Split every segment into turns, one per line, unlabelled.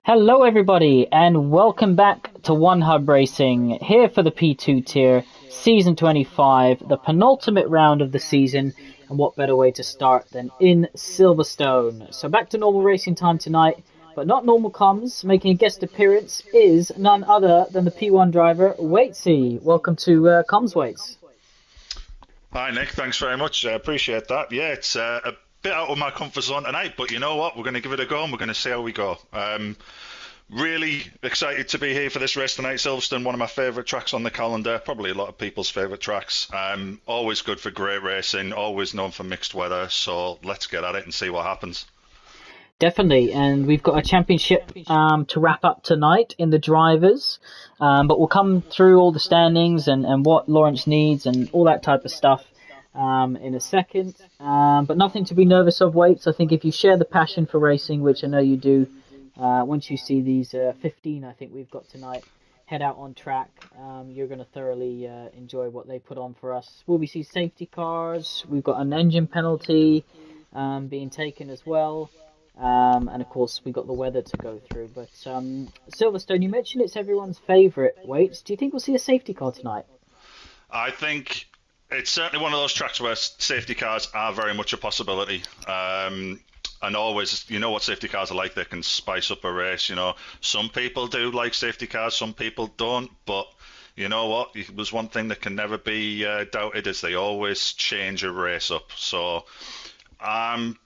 Hello, everybody, and welcome back to One Hub Racing, here for the P2 tier, Season 25, the penultimate round of the season, and what better way to start than in Silverstone. So back to normal racing time tonight, but not normal comms. Making a guest appearance is none other than the P1 driver, Waitsy. Welcome to Comms, Waits.
Hi Nick, thanks very much. I appreciate that. Yeah, it's a bit out of my comfort zone tonight, but you know what? We're going to give it a go and we're going to see how we go. Really excited to be here for this race tonight. Silverstone, one of my favourite tracks on the calendar, probably a lot of people's favourite tracks. Always good for great racing, always known for mixed weather. So let's get at it and see what happens.
Definitely, and we've got a championship to wrap up tonight in the drivers, but we'll come through all the standings and what Lawrence needs and all that type of stuff in a second. But nothing to be nervous of, Waits. I think if you share the passion for racing, which I know you do, once you see these 15, I think we've got tonight, head out on track, you're going to thoroughly enjoy what they put on for us. Will we see safety cars? We've got an engine penalty being taken as well. And of course, we got the weather to go through. But Silverstone, you mentioned it's everyone's favourite. Waits, do you think we'll see a safety car tonight?
I think it's certainly one of those tracks where safety cars are very much a possibility. And always, you know what safety cars are like, they can spice up a race. Some people do like safety cars, some people don't. But you know what? There's one thing that can never be doubted is they always change a race up. So I'm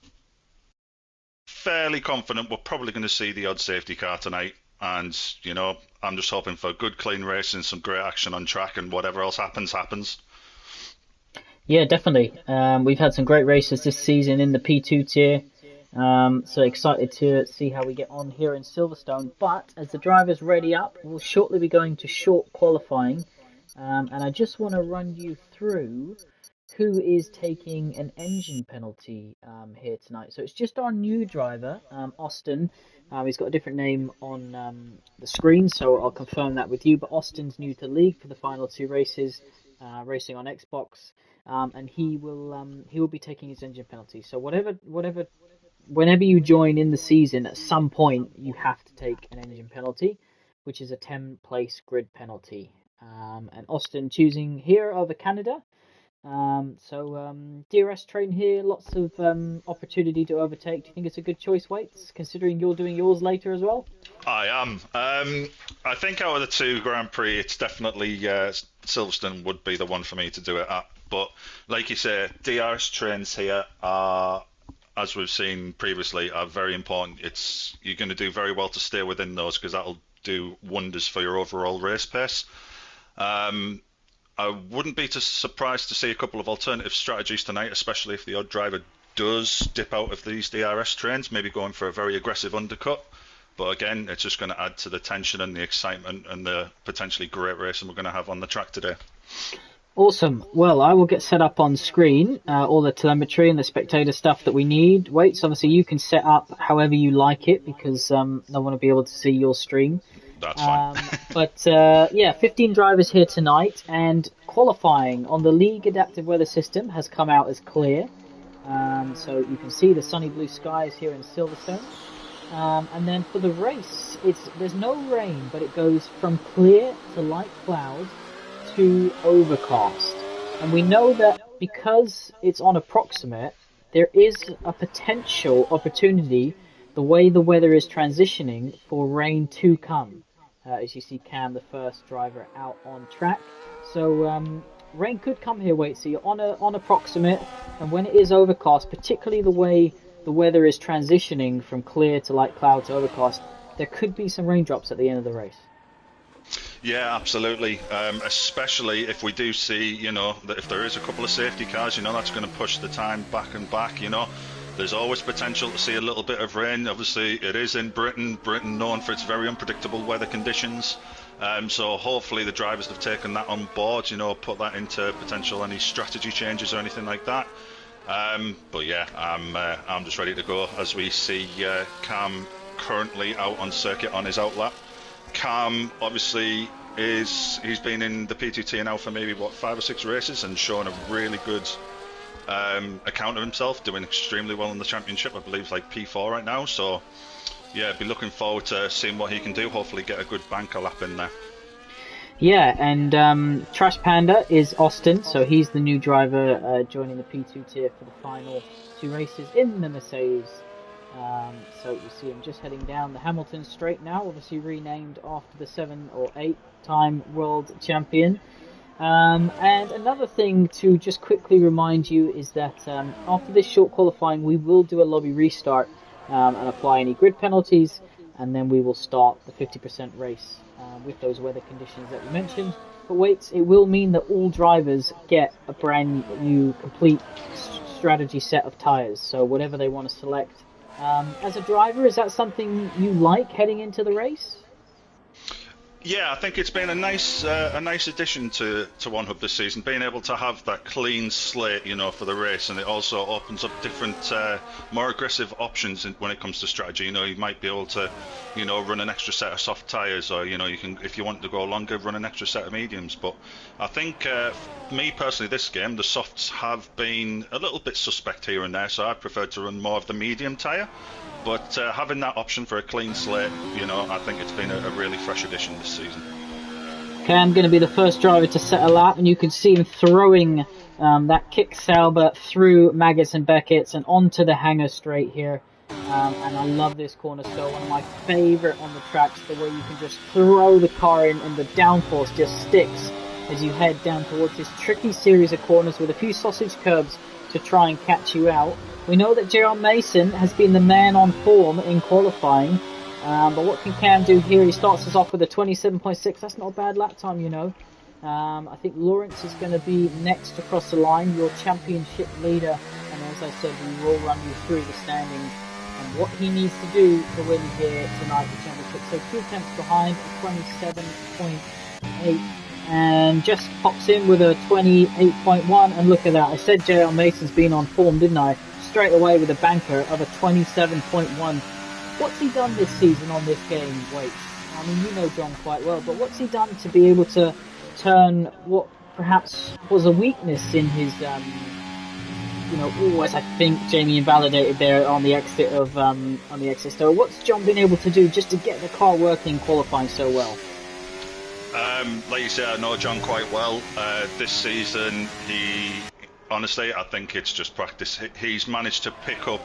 fairly confident we're probably going to see the odd safety car tonight. And, I'm just hoping for good, clean racing, some great action on track, and whatever else happens, happens.
Yeah, definitely. We've had some great races this season in the P2 tier. So excited to see how we get on here in Silverstone. But as the drivers ready up, we'll shortly be going to short qualifying. And I just want to run you through who is taking an engine penalty here tonight. So it's just our new driver, Austin. He's got a different name on the screen, so I'll confirm that with you. But Austin's new to the league for the final two races, racing on Xbox, and he will be taking his engine penalty. So whenever you join in the season, at some point you have to take an engine penalty, which is a 10-place grid penalty. And Austin choosing here over Canada. DRS train here, lots of opportunity to overtake. Do you think it's a good choice, Waits, considering you're doing yours later as well?
I am. I think out of the two Grand Prix, it's definitely Silverstone would be the one for me to do it at. But like you say, DRS trains here are, as we've seen previously, are very important. You're going to do very well to stay within those because that'll do wonders for your overall race pace. I wouldn't be too surprised to see a couple of alternative strategies tonight, especially if the odd driver does dip out of these DRS trains, maybe going for a very aggressive undercut. But again, it's just going to add to the tension and the excitement and the potentially great racing we're going to have on the track today.
Awesome. Well, I will get set up on screen, all the telemetry and the spectator stuff that we need. Waits, obviously you can set up however you like it because no one will be able to see your stream.
That's fine.
But 15 drivers here tonight, and qualifying on the league adaptive weather system has come out as clear. So you can see the sunny blue skies here in Silverstone. And then for the race, there's no rain, but it goes from clear to light clouds to overcast. And we know that because it's on approximate, there is a potential opportunity, the way the weather is transitioning, for rain to come. As you see Cam, the first driver, out on track. So rain could come here, Wait. So you're on approximate, and when it is overcast, particularly the way the weather is transitioning from clear to light cloud to overcast, there could be some raindrops at the end of the race.
Yeah, absolutely. Especially if we do see, that if there is a couple of safety cars, that's going to push the time back and back. There's always potential to see a little bit of rain. Obviously, it is in Britain. Britain known for its very unpredictable weather conditions. So hopefully the drivers have taken that on board. Put that into potential any strategy changes or anything like that. But yeah, I'm just ready to go as we see Cam currently out on circuit on his outlap. Cam obviously he's been in the P2T now for maybe 5 or 6 races and shown a really good account of himself, doing extremely well in the championship. I believe like P4 right now. So yeah, be looking forward to seeing what he can do. Hopefully, get a good banker lap in there.
Yeah, and Trash Panda is Austin, so he's the new driver joining the P2 tier for the final two races in the Mercedes. So you see him just heading down the Hamilton Straight now, obviously renamed after the 7 or 8-time world champion. And another thing to just quickly remind you is that after this short qualifying, we will do a lobby restart and apply any grid penalties, and then we will start the 50% race with those weather conditions that we mentioned. But wait, it will mean that all drivers get a brand new complete strategy set of tyres, so whatever they want to select. As a driver, is that something you like heading into the race?
Yeah, I think it's been a nice addition to One Hub this season, being able to have that clean slate, for the race, and it also opens up different, more aggressive options when it comes to strategy. You might be able to, run an extra set of soft tyres, or you can, if you want to go longer, run an extra set of mediums. But I think, me personally, this game, the softs have been a little bit suspect here and there, so I prefer to run more of the medium tyre. But having that option for a clean slate, I think it's been a really fresh addition this season.
Okay, I'm going to be the first driver to set a lap, and you can see him throwing that kick Sauber through Maggots and Beckett's and onto the hanger straight here. And I love this corner still, one of my favourite on the tracks, the way you can just throw the car in and the downforce just sticks as you head down towards this tricky series of corners with a few sausage curbs to try and catch you out. We know that JR Mason has been the man on form in qualifying, but what can Cam do here? He starts us off with a 27.6. That's not a bad lap time, I think Lawrence is going to be next across the line, your championship leader, and as I said, we will run you through the standings and what he needs to do to win here tonight, the championship. So 2 tenths behind, 27.8. And just pops in with a 28.1, and look at that. I said JR Mason's been on form, didn't I? Straight away with a banker of a 27.1. What's he done this season on this game? Wait, I mean, you know John quite well, but what's he done to be able to turn what perhaps was a weakness in his, as I think Jamie invalidated there on the exit of So what's John been able to do just to get the car working, qualifying so well?
Like you say, I know John quite well. This season, honestly, I think it's just practice. He's managed to pick up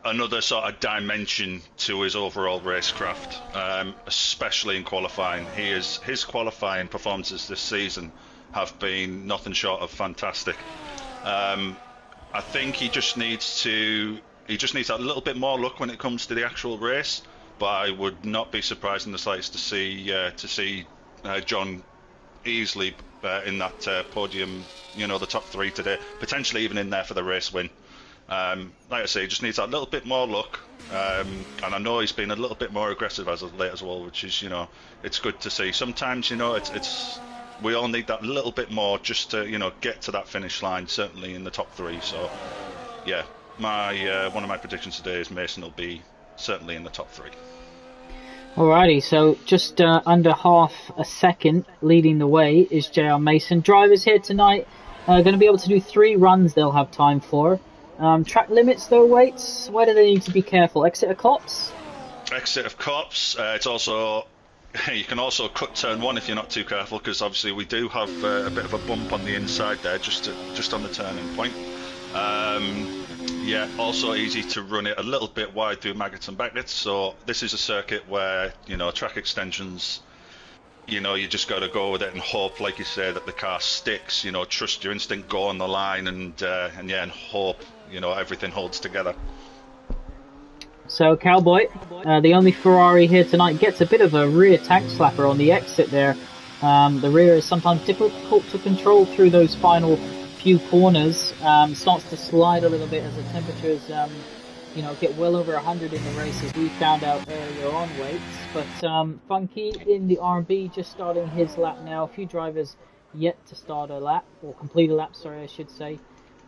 another sort of dimension to his overall racecraft, especially in qualifying. His qualifying performances this season have been nothing short of fantastic. I think he just needs a little bit more luck when it comes to the actual race. But I would not be surprised in the slightest to see John easily in that podium, the top 3 today, potentially even in there for the race win. Like I say, he just needs that little bit more luck, and I know he's been a little bit more aggressive as of late as well, which is, it's good to see. Sometimes, it's we all need that little bit more just to, get to that finish line, certainly in the top 3. So, yeah, one of my predictions today is Mason will be certainly in the top 3.
Alrighty, so just under half a second leading the way is JR Mason. Drivers here tonight are going to be able to do 3 runs they'll have time for. Track limits though, Waits, where do they need to be careful? Exit of Copse?
Exit of Copse. It's also, you can also cut turn 1 if you're not too careful, because obviously we do have a bit of a bump on the inside there, just on the turning point. Yeah, also easy to run it a little bit wide through Maggots and Beckett's. So this is a circuit where, track extensions, you just got to go with it and hope, like you say, that the car sticks. Trust your instinct, go on the line, and hope, everything holds together.
So Cowboy, the only Ferrari here tonight, gets a bit of a rear tank slapper on the exit there. The rear is sometimes difficult to control through those final few corners. Starts to slide a little bit as the temperatures get well over 100 in the race, as we found out earlier on, Waits. But Funky in the R&B just starting his lap now. A few drivers yet to start a lap, or complete a lap, sorry, I should say.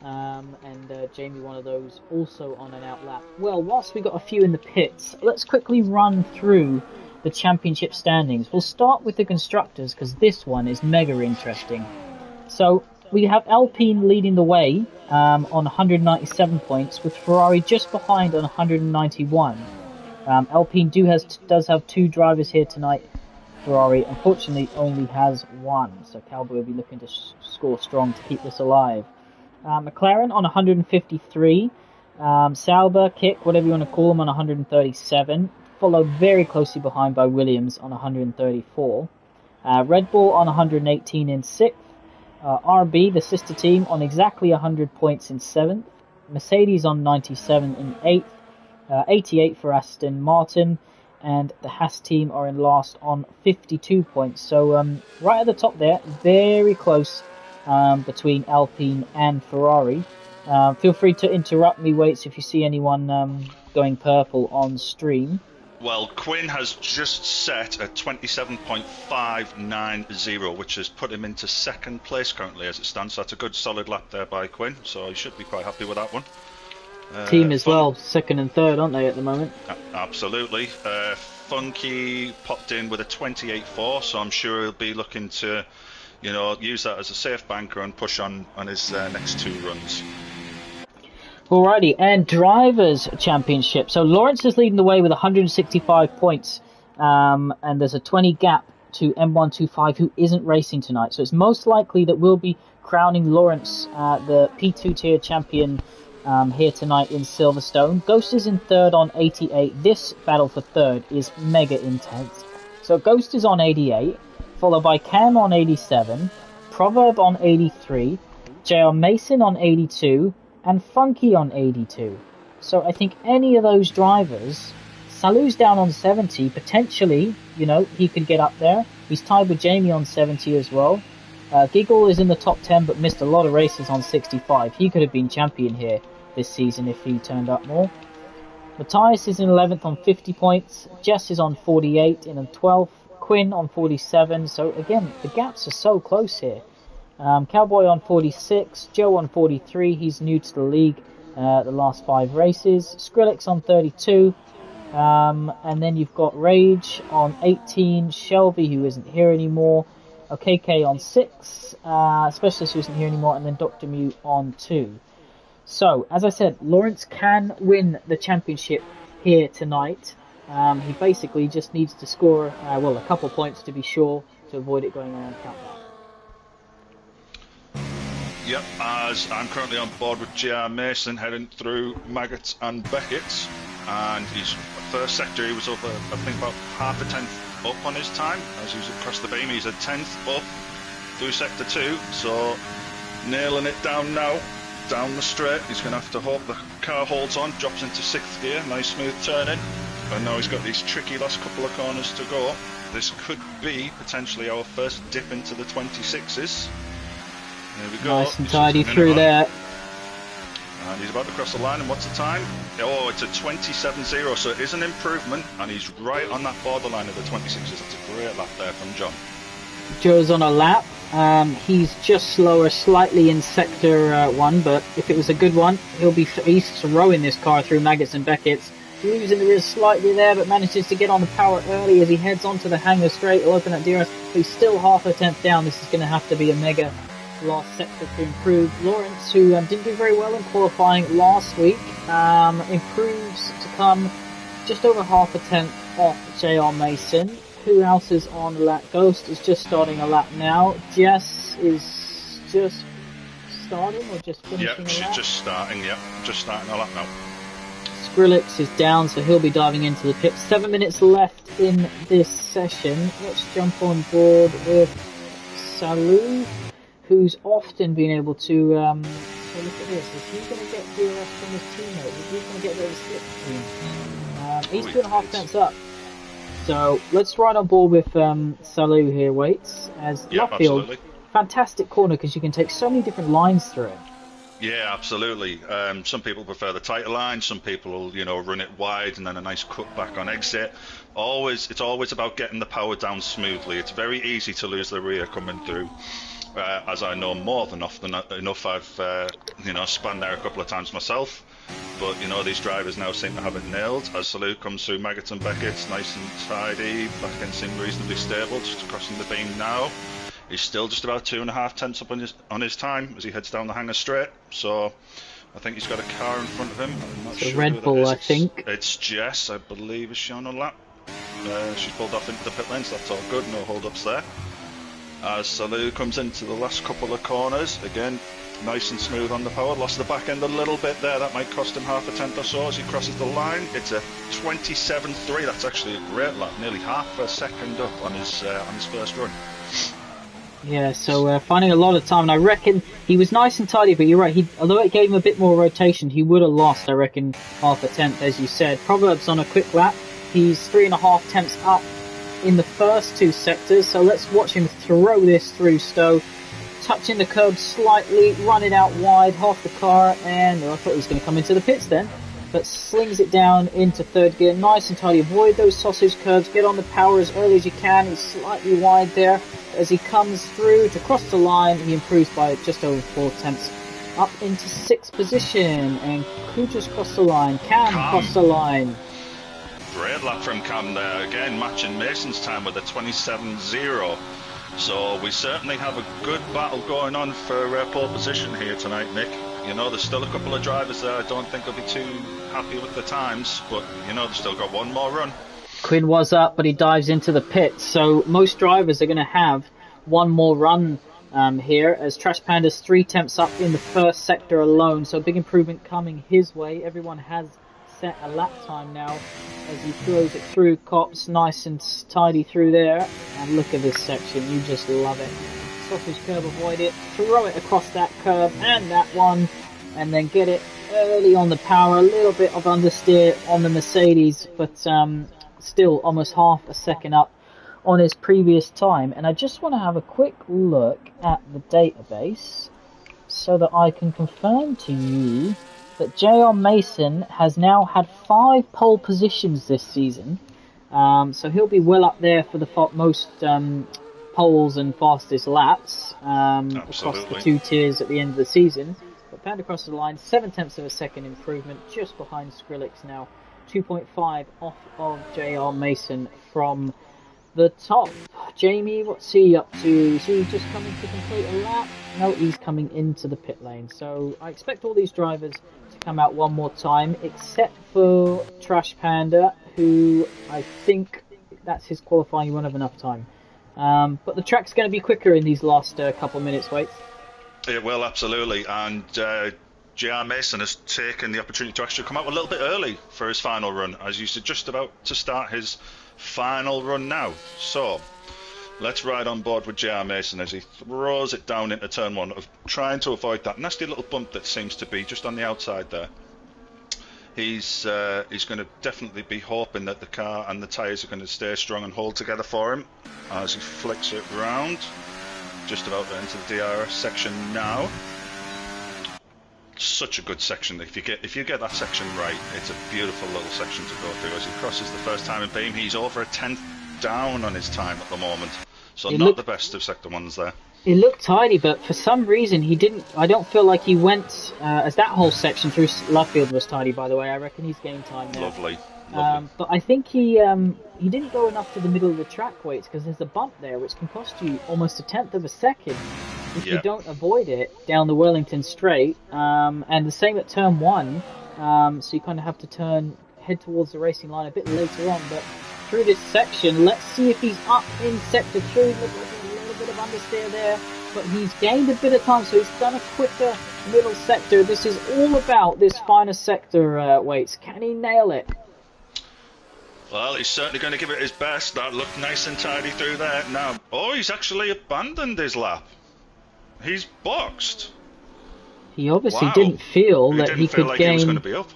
And Jamie, one of those, also on an out lap. Well, whilst we got a few in the pits, let's quickly run through the championship standings. We'll start with the constructors, because this one is mega interesting. So we have Alpine leading the way on 197 points, with Ferrari just behind on 191. Alpine does have two drivers here tonight. Ferrari, unfortunately, only has one, so Cowboy will be looking to score strong to keep this alive. McLaren on 153. Sauber, Kick, whatever you want to call them, on 137. Followed very closely behind by Williams on 134. Red Bull on 118 in 6th. RB, the sister team, on exactly 100 points in 7th. Mercedes on 97 in 8th. 88 for Aston Martin. And the Haas team are in last on 52 points. So right at the top there, very close between Alpine and Ferrari. Feel free to interrupt me, Waits, if you see anyone going purple on stream.
Well, Quinn has just set a 27.590, which has put him into second place currently as it stands. So that's a good solid lap there by Quinn, so he should be quite happy with that one.
Team as well, second and third, aren't they, at the moment?
Absolutely. Funky popped in with a 28.4, so I'm sure he'll be looking to, use that as a safe banker and push on his next two runs.
Alrighty, and Drivers' Championship. So Lawrence is leading the way with 165 points, and there's a 20 gap to M125, who isn't racing tonight. So it's most likely that we'll be crowning Lawrence the P2 tier champion here tonight in Silverstone. Ghost is in third on 88. This battle for third is mega intense. So Ghost is on 88, followed by Cam on 87, Proverb on 83, JR Mason on 82, and Funky on 82. So I think any of those drivers, Salu's down on 70, potentially, he could get up there. He's tied with Jamie on 70 as well. Giggle is in the top 10 but missed a lot of races on 65. He could have been champion here this season if he turned up more. Matthias is in 11th on 50 points. Jess is on 48 in 12th. Quinn on 47. So again, the gaps are so close here. Cowboy on 46, Joe on 43, he's new to the league, the last 5 races. Skrillex on 32, and then you've got Rage on 18, Shelby, who isn't here anymore, OKK on 6, Specialist, who isn't here anymore, and then Dr. Mew on 2. So, as I said, Lawrence can win the championship here tonight. He basically just needs to score, a couple points to be sure, to avoid it going on countdown.
Yep, as I'm currently on board with JR Mason heading through Maggots and Beckett's, and his first sector he was up, I think, about half a tenth up on his time as he was across the beam. He's a tenth up through sector 2, so nailing it down now, down the straight. He's going to have to hope the car holds on, drops into 6th gear, nice smooth turning, and now he's got these tricky last couple of corners to go. This could be potentially our first dip into the 26s. There we go.
Nice and tidy through there.
And he's about to cross the line, and what's the time? Oh, it's a 27.0, so it is an improvement, and he's right on that borderline of the 26s. That's a great lap there from John.
Joe's on a lap. He's just slower slightly in sector 1, but if it was a good one, he's throwing this car through Maggots and Beckett's. Losing the rear slightly there, but manages to get on the power early as he heads onto the hangar straight. He'll open at DRS. He's still half a tenth down. This is going to have to be a mega last sector to improve. Lawrence, who didn't do very well in qualifying last week, improves to come just over half a tenth off JR Mason. Who else is on lap? Ghost is just starting a lap now. Jess is just starting or just finishing a lap?
Yep, she's just starting a lap now.
Skrillex is down, so he'll be diving into the pit. 7 minutes left in this session. Let's jump on board with Salu, who's often been able to. So look at this. Is he going to get DRS from his teammate? Is he going to get the slipstream? He's 2.5 tenths up. So let's ride on board with Salu here. Waits as Lockfield. Fantastic corner because you can take so many different lines through it.
Yeah, absolutely. Some people prefer the tighter line. Some people will, run it wide and then a nice cut back on exit. It's always about getting the power down smoothly. It's very easy to lose the rear coming through. As I know more than often enough, I've spun there a couple of times myself. But these drivers now seem to have it nailed. As Salu comes through Maggots and Beckett's, nice and tidy. Back end seem reasonably stable. Just crossing the beam now. He's still just about 2.5 tenths up on his time as he heads down the hangar straight. So I think he's got a car in front of him. I'm not
So
sure
Red
who
Bull,
that is.
I think.
It's Jess, I believe, is shown on lap. She's pulled off into the pit lanes. That's all good. No hold-ups there. As Salou comes into the last couple of corners, again, nice and smooth on the power. Lost the back end a little bit there. That might cost him half a tenth or so as he crosses the line. It's a 27.3. That's actually a great lap. Nearly half a second up on his first run.
Yeah, so finding a lot of time, and I reckon he was nice and tidy, but you're right, although it gave him a bit more rotation, he would have lost, I reckon, half a tenth, as you said. Proverbs on a quick lap, he's 3.5 tenths up in the first two sectors, so let's watch him throw this through Stowe, touching the curb slightly, running out wide, half the car, and I thought he was going to come into the pits then, but slings it down into third gear, nice and tidy, avoid those sausage curves, get on the power as early as you can, he's slightly wide there. As he comes through to cross the line, he improves by just over 4 tenths up into 6th position. And who just crossed the line? Cam crossed the line.
Great lap from Cam there. Again, matching Mason's time with a 27.0. So we certainly have a good battle going on for pole position here tonight, Nick. You know, there's still a couple of drivers there. I don't think they'll be too happy with the times. But, you know, they've still got one more run.
Quinn was up, but he dives into the pit. So most drivers are going to have one more run here, as Trash Panda's 3 tenths up in the first sector alone. So big improvement coming his way. Everyone has set a lap time now as he throws it through Cops, nice and tidy through there. And look at this section, you just love it. Sausage curb, avoid it, throw it across that curb and that one, and then get it early on the power. A little bit of understeer on the Mercedes, but still almost half a second up on his previous time. And I just want to have a quick look at the database so that I can confirm to you that JR Mason has now had 5 pole positions this season. So he'll be well up there for the most poles and fastest laps across the 2 tiers at the end of the season. But Panda across the line, 7 tenths of a second improvement, just behind Skrillex now. 2.5 off of JR Mason from the top. Jamie, what's he up to? Is he just coming to complete a lap? No, he's coming into the pit lane. So I expect all these drivers to come out one more time, except for Trash Panda, who I think that's his qualifying, he won't have enough time. But the track's going to be quicker in these last couple of minutes, wait.
It will, absolutely. And JR Mason has taken the opportunity to actually come out a little bit early for his final run, as he's just about to start his final run now. So let's ride on board with JR Mason as he throws it down into turn 1, of trying to avoid that nasty little bump that seems to be just on the outside there. He's going to definitely be hoping that the car and the tyres are going to stay strong and hold together for him as he flicks it round. Just about to enter the DRS section now. Such a good section. If you get that section right, it's a beautiful little section to go through. As he crosses the first time in beam, he's over a tenth down on his time at the moment, so not the best of sector 1s there.
It looked tidy, but for some reason he didn't. I don't feel like he went as that whole section through Luffield was tidy. By the way, I reckon he's gained time there.
Lovely.
But I think he didn't go enough to the middle of the track weights, because there's a bump there which can cost you almost a tenth of a second if you don't avoid it down the Wellington straight. And the same at turn 1, so you kind of have to head towards the racing line a bit later on. But through this section, let's see if he's up in sector 2. Looks like a little bit of understeer there, but he's gained a bit of time, so he's done a quicker middle sector. This is all about this finer sector weights. Can he nail it?
Well, he's certainly going to give it his best. That looked nice and tidy through there. Now, he's actually abandoned his lap. He's boxed.
He obviously didn't feel that he could gain.
He was going to be up.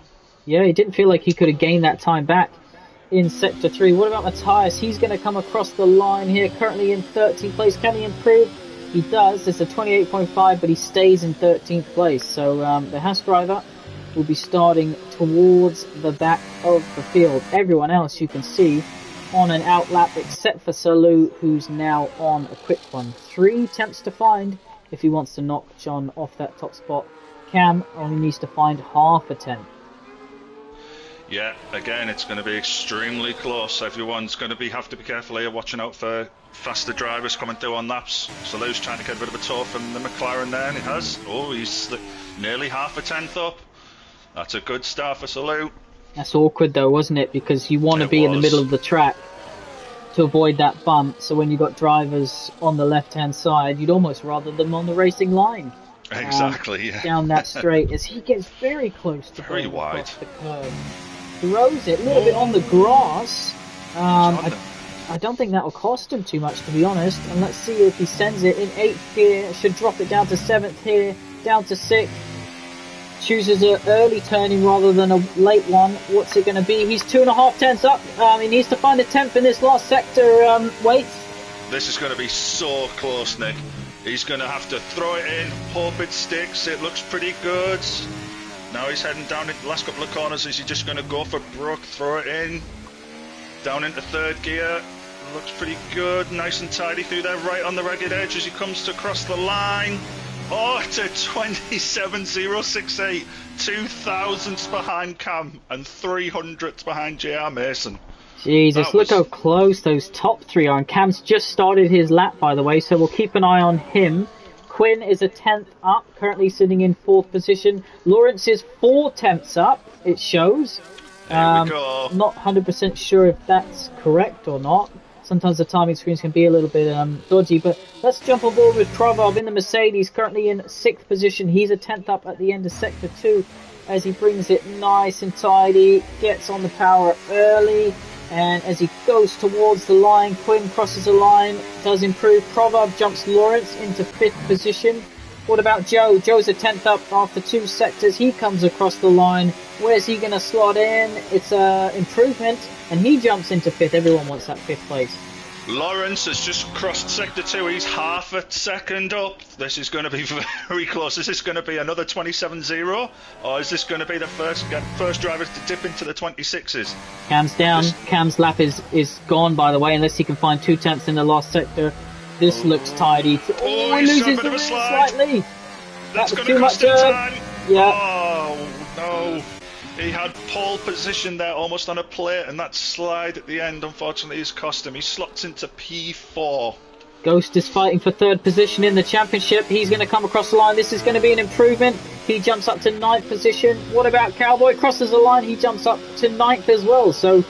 Yeah, he didn't feel like he could have gained that time back in sector 3. What about Matthias? He's going to come across the line here, currently in 13th place. Can he improve? He does. It's a 28.5, but he stays in 13th place. So the Haas driver will be starting towards the back of the field. Everyone else you can see on an out lap, except for Salou, who's now on a quick one. 3 attempts to find if he wants to knock John off that top spot. Cam only needs to find half a tenth.
Yeah, again, it's going to be extremely close. Everyone's going to have to be careful here, watching out for faster drivers coming through on laps. Salou's trying to get a bit of a tow from the McLaren there, and he has. He's nearly half a tenth up. That's a good start for Salute.
That's awkward though, wasn't it? Because you want to
It
be in the middle
was.
of the track to avoid that bump. So when you've got drivers on the left-hand side, you'd almost rather them on the racing line.
Exactly, yeah.
Down that straight as he gets very close to
Very
going
wide.
across the curb. Throws it a little bit on the
Oh,
grass.
he's on them.
I don't think that will cost him too much, to be honest. And let's see if he sends it in 8th gear. Should drop it down to 7th here, down to 6th. Chooses an early turning rather than a late one. What's it going to be? He's 2.5 tenths up. He needs to find a 10th in this last sector. Waits.
This is going to be so close, Nick. He's going to have to throw it in, hope it sticks. It looks pretty good. Now he's heading down in the last couple of corners. Is he just going to go for broke, throw it in? Down into 3rd gear. Looks pretty good. Nice and tidy through there, right on the ragged edge as he comes to cross the line. Oh, it's a 27.068. 2 thousandths behind Cam and 300ths behind JR Mason.
Jesus, look how close those top 3 are. And Cam's just started his lap, by the way, so we'll keep an eye on him. Quinn is a 10th up, currently sitting in 4th position. Lawrence is 4 tenths up, it shows.
There we go.
Not 100% sure if that's correct or not. Sometimes the timing screens can be a little bit dodgy, but let's jump on board with Proverb in the Mercedes, currently in 6th position. He's a 10th up at the end of Sector 2 as he brings it nice and tidy, gets on the power early, and as he goes towards the line, Quinn crosses the line, does improve. Proverb jumps Lawrence into 5th position. What about Joe? Joe's a 10th up after 2 sectors. He comes across the line. Where's he going to slot in? It's an improvement, and he jumps into 5th. Everyone wants that 5th place.
Lawrence has just crossed Sector 2. He's half a second up. This is going to be very close. Is this going to be another 27.0? Or is this going to be the first driver to dip into the 26s?
Cam's down. Cam's lap is gone, by the way, unless he can find 2 tenths in the last sector. This looks tidy.
He
loses the slightly.
That's
That was
going to cost him time.
Yeah.
Oh, no. He had pole position there almost on a plate, and that slide at the end, unfortunately, has cost him. He slots into P4.
Ghost is fighting for 3rd position in the championship. He's going to come across the line. This is going to be an improvement. He jumps up to 9th position. What about Cowboy? Crosses the line. He jumps up to 9th as well. So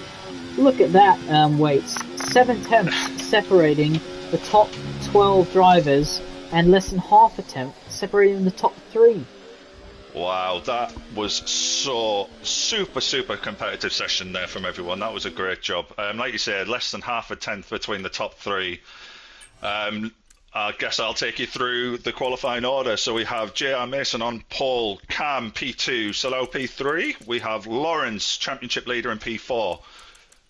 look at that, Waits. 7 tenths separating the top 12 drivers and less than half a tenth separating the top 3.
Wow, that was so super competitive session there from everyone. That was a great job. Like you said, less than half a tenth between the top 3. I guess I'll take you through the qualifying order. So we have JR Mason on pole, Cam P2, Salo P3. We have Lawrence, championship leader in P4.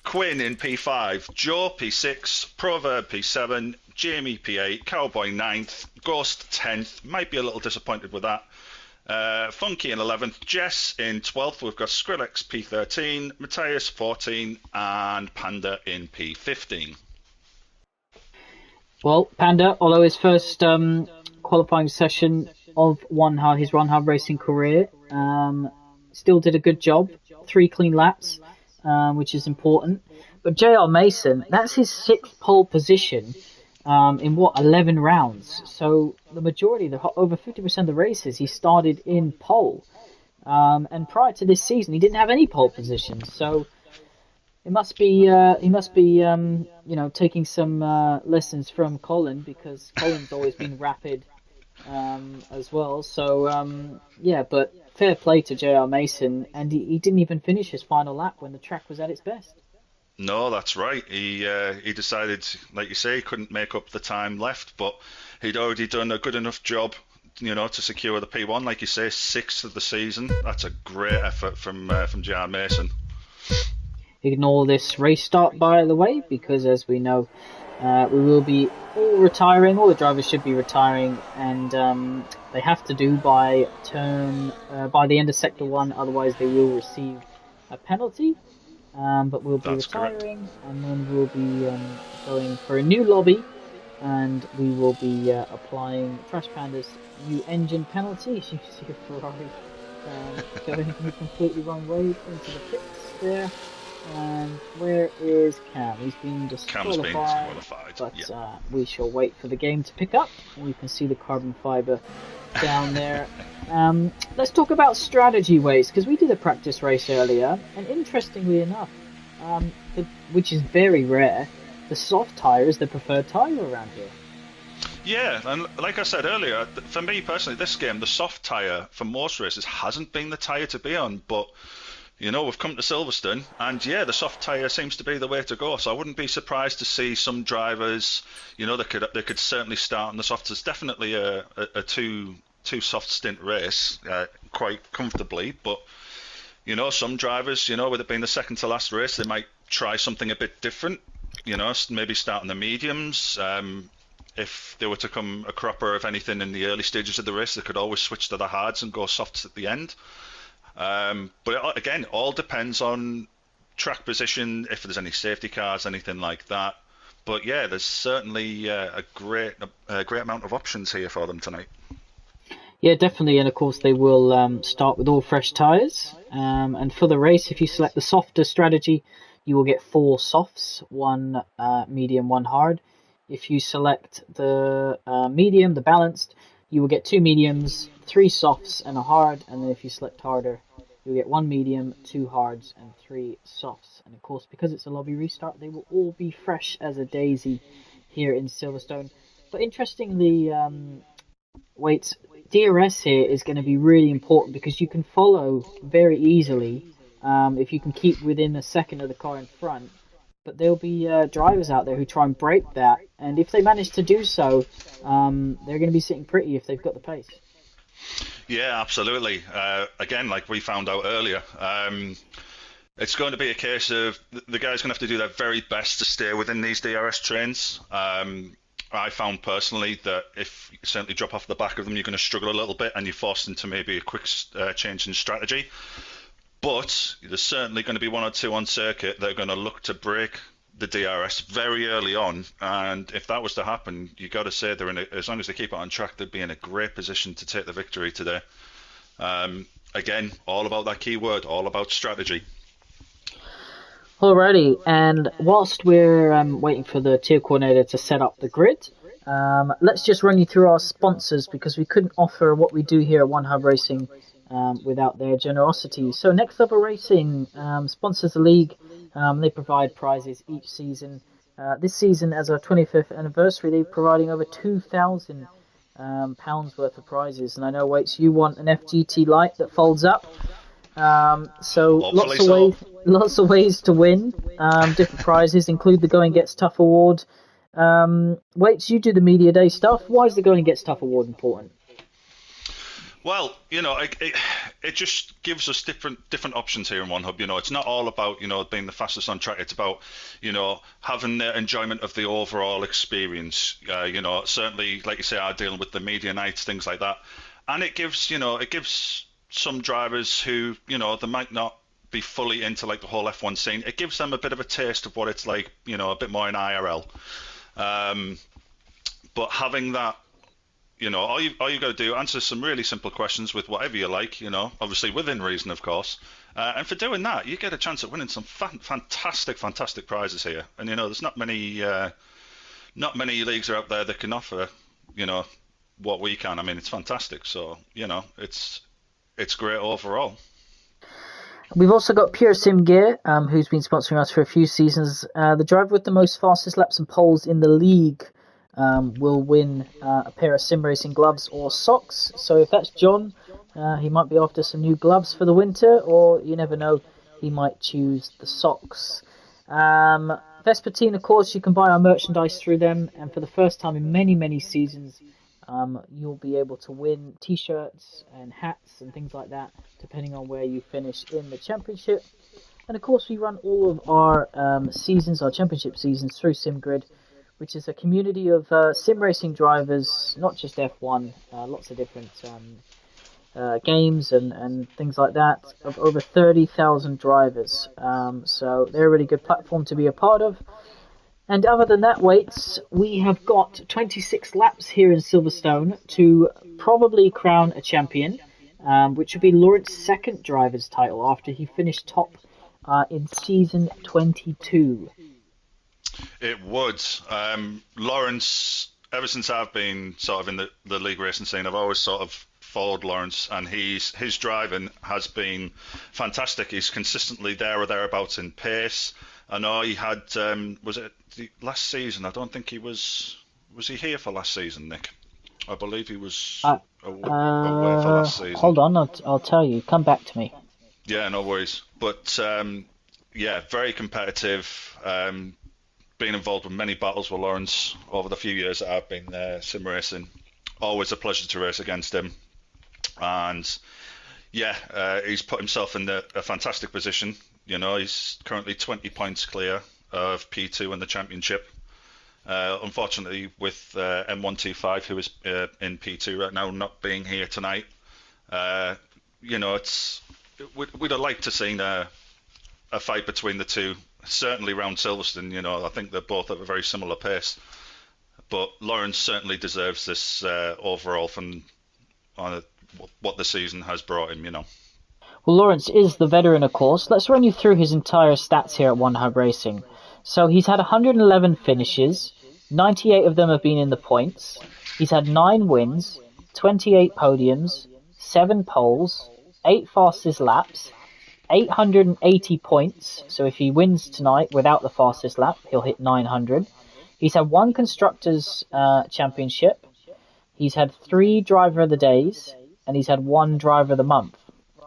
Quinn in P5, Joe P6, Proverb P7, Jamie P8, Cowboy 9th, Ghost 10th. Might be a little disappointed with that. Funky in 11th, Jess in 12th, we've got Skrillex P13, Matthias 14, and Panda in P15.
Well, Panda, although his first qualifying session of his One Hub racing career, still did a good job. 3 clean laps, which is important. But JR Mason, that's his 6th pole position in 11 rounds. So the majority, over 50% of the races, he started in pole. And prior to this season, he didn't have any pole positions. So he must be taking some lessons from Colin, because Colin's always been rapid as well. So but fair play to JR Mason, and he didn't even finish his final lap when the track was at its best.
No, that's right. He decided, like you say, he couldn't make up the time left, but he'd already done a good enough job, to secure the P1. Like you say, 6th of the season. That's a great effort from JR Mason.
Ignore this race start, by the way, because as we know, we will be all retiring. All the drivers should be retiring, and they have to do by the end of Sector 1, otherwise they will receive a penalty. But we'll be retiring, correct. And then we'll be going for a new lobby, and we will be applying Trash Panda's new engine penalty. As you see a Ferrari going the completely wrong way into the pits there. And where is Cam? He's been
Cam's been
disqualified,
disqualified. Yeah.
but we shall wait for the game to pick up. And you can see the carbon fiber down there. Let's talk about strategy ways, because we did a practice race earlier, and interestingly enough, which is very rare, the soft tyre is the preferred tyre around here.
Yeah, and like I said earlier, for me personally, this game, the soft tyre for most races hasn't been the tyre to be on, but we've come to Silverstone, and yeah, the soft tyre seems to be the way to go. So I wouldn't be surprised to see some drivers, they could certainly start on the softs. It's definitely a two soft stint race, quite comfortably. But some drivers, with it being the second to last race, they might try something a bit different. Maybe start on the mediums. If they were to come a cropper of anything in the early stages of the race, they could always switch to the hards and go softs at the end. But again, all depends on track position, if there's any safety cars, anything like that. But yeah, there's certainly a great amount of options here for them tonight.
Yeah, definitely, and of course they will start with all fresh tyres. And for the race, if you select the softer strategy, you will get 4 softs, 1 medium, 1 hard. If you select the medium, the balanced, you will get 2 mediums, 3 softs, and a hard. And then if you select harder, you'll get 1 medium, 2 hards, and 3 softs. And of course, because it's a lobby restart, they will all be fresh as a daisy here in Silverstone. But interestingly, wait, DRS here is going to be really important because you can follow very easily if you can keep within a second of the car in front. But there'll be drivers out there who try and break that, and if they manage to do so, they're going to be sitting pretty if they've got the pace.
Yeah, absolutely. Again, like we found out earlier, it's going to be a case of the guys going to have to do their very best to stay within these DRS trains. I found personally that if you certainly drop off the back of them, you're going to struggle a little bit, and you're forced into maybe a quick change in strategy. But there's certainly going to be one or two on circuit that are going to look to break the DRS very early on, and if that was to happen, you got to say as long as they keep it on track, they'd be in a great position to take the victory today. Again, all about that keyword, all about strategy.
Alrighty, and whilst we're waiting for the tier coordinator to set up the grid, let's just run you through our sponsors because we couldn't offer what we do here at One Hub Racing without their generosity. So Next Level Racing sponsors the league. They provide prizes each season. This season, as our 25th anniversary, they're providing over £2,000 worth of prizes. And I know, Waits, you want an FGT light that folds up. So lots of ways to win. Different prizes include the Going Gets Tough award. Waits, you do the media day stuff. Why is the Going Gets Tough award important?
Well, it just gives us different options here in One Hub. It's not all about being the fastest on track. It's about having the enjoyment of the overall experience. Certainly, like you say, are dealing with the media nights, things like that, and it gives some drivers who they might not be fully into like the whole F1 scene. It gives them a bit of a taste of what it's like, a bit more in IRL. But having that. All you got to do, answer some really simple questions with whatever you like, obviously within reason, of course. And for doing that, you get a chance at winning some fantastic prizes here. And, there's not many leagues are out there that can offer, what we can. I mean, it's fantastic. So, it's great overall.
We've also got Pure Sim Gear, who's been sponsoring us for a few seasons. The driver with the most fastest laps and poles in the league will win a pair of sim racing gloves or socks. So if that's John, he might be after some new gloves for the winter, or you never know, he might choose the socks. Vespertine, of course, you can buy our merchandise through them, and for the first time in many seasons, you'll be able to win t-shirts and hats and things like that, depending on where you finish in the championship. And of course, we run all of our seasons, our championship seasons, through SimGrid, which is a community of sim racing drivers, not just F1, lots of different games and things like that, of over 30,000 drivers. So they're a really good platform to be a part of. And other than that, Waits, we have got 26 laps here in Silverstone to probably crown a champion, which would be Lawrence's second driver's title after he finished top in season 22?
It would. Lawrence, ever since I've been sort of in the league racing scene, I've always sort of followed Lawrence, and his driving has been fantastic. He's consistently there or thereabouts in pace. I know he had, was it the last season? I don't think he was. Was he here for last season, Nick? I believe he was away for last season.
Hold on, I'll tell you. Come back to me.
Yeah, no worries. But yeah, very competitive. Been involved with many battles with Lawrence over the few years that I've been sim racing. Always a pleasure to race against him. And yeah, he's put himself in a fantastic position. You know, he's currently 20 points clear of P2 in the championship. Unfortunately, with M125, who is in P2 right now, not being here tonight, you know, we'd have liked to seen a fight between the two. Certainly round Silverstone, you know, I think they're both at a very similar pace. But Lawrence certainly deserves this overall from what the season has brought him, you know.
Well, Lawrence is the veteran, of course. Let's run you through his entire stats here at One Hub Racing. So he's had 111 finishes, 98 of them have been in the points. He's had 9 wins, 28 podiums, 7 poles, 8 fastest laps, 880 points. So if he wins tonight without the fastest lap, he'll hit 900. He's had 1 Constructors' Championship. He's had 3 Driver of the Days, and he's had 1 Driver of the Month.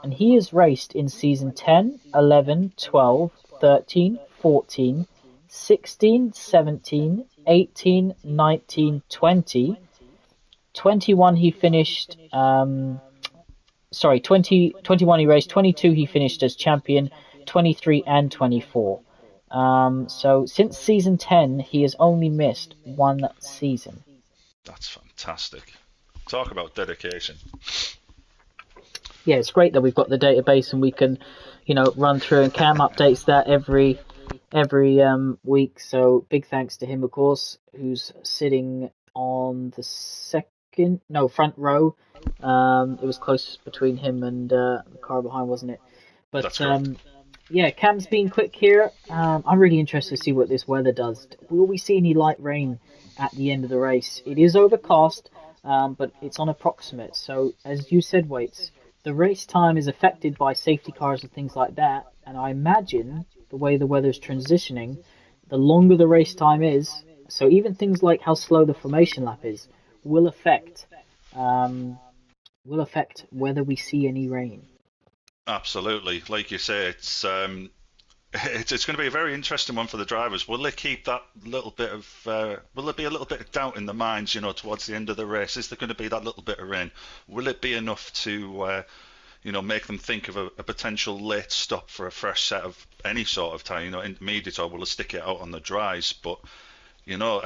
And he has raced in season 10, 11, 12, 13, 14, 16, 17, 18, 19, 20. 21 he finished, 21 he raced, 22 he finished as champion, 23 and 24. So since season 10, he has only missed 1 season.
That's fantastic. Talk about dedication.
Yeah, it's great that we've got the database and we can, you know, run through, and Cam updates that every week. So big thanks to him, of course, who's sitting on the front row. It was close between him and the car behind, wasn't it? But
That's correct.
yeah, Cam's being quick here. I'm really interested to see what this weather does. Will we see any light rain at the end of the race? It is overcast, but it's on approximate. So as you said, Waits, the race time is affected by safety cars and things like that. And I imagine the way the weather's transitioning, the longer the race time is, so even things like how slow the formation lap is, will affect whether we see any rain.
Absolutely. Like you say, it's going to be a very interesting one for the drivers. Will they keep that little bit of, will there be a little bit of doubt in their minds, you know, towards the end of the race? Is there going to be that little bit of rain? Will it be enough to, you know, make them think of a potential late stop for a fresh set of any sort of tyre, you know, intermediate, or will they stick it out on the dries? But, you know,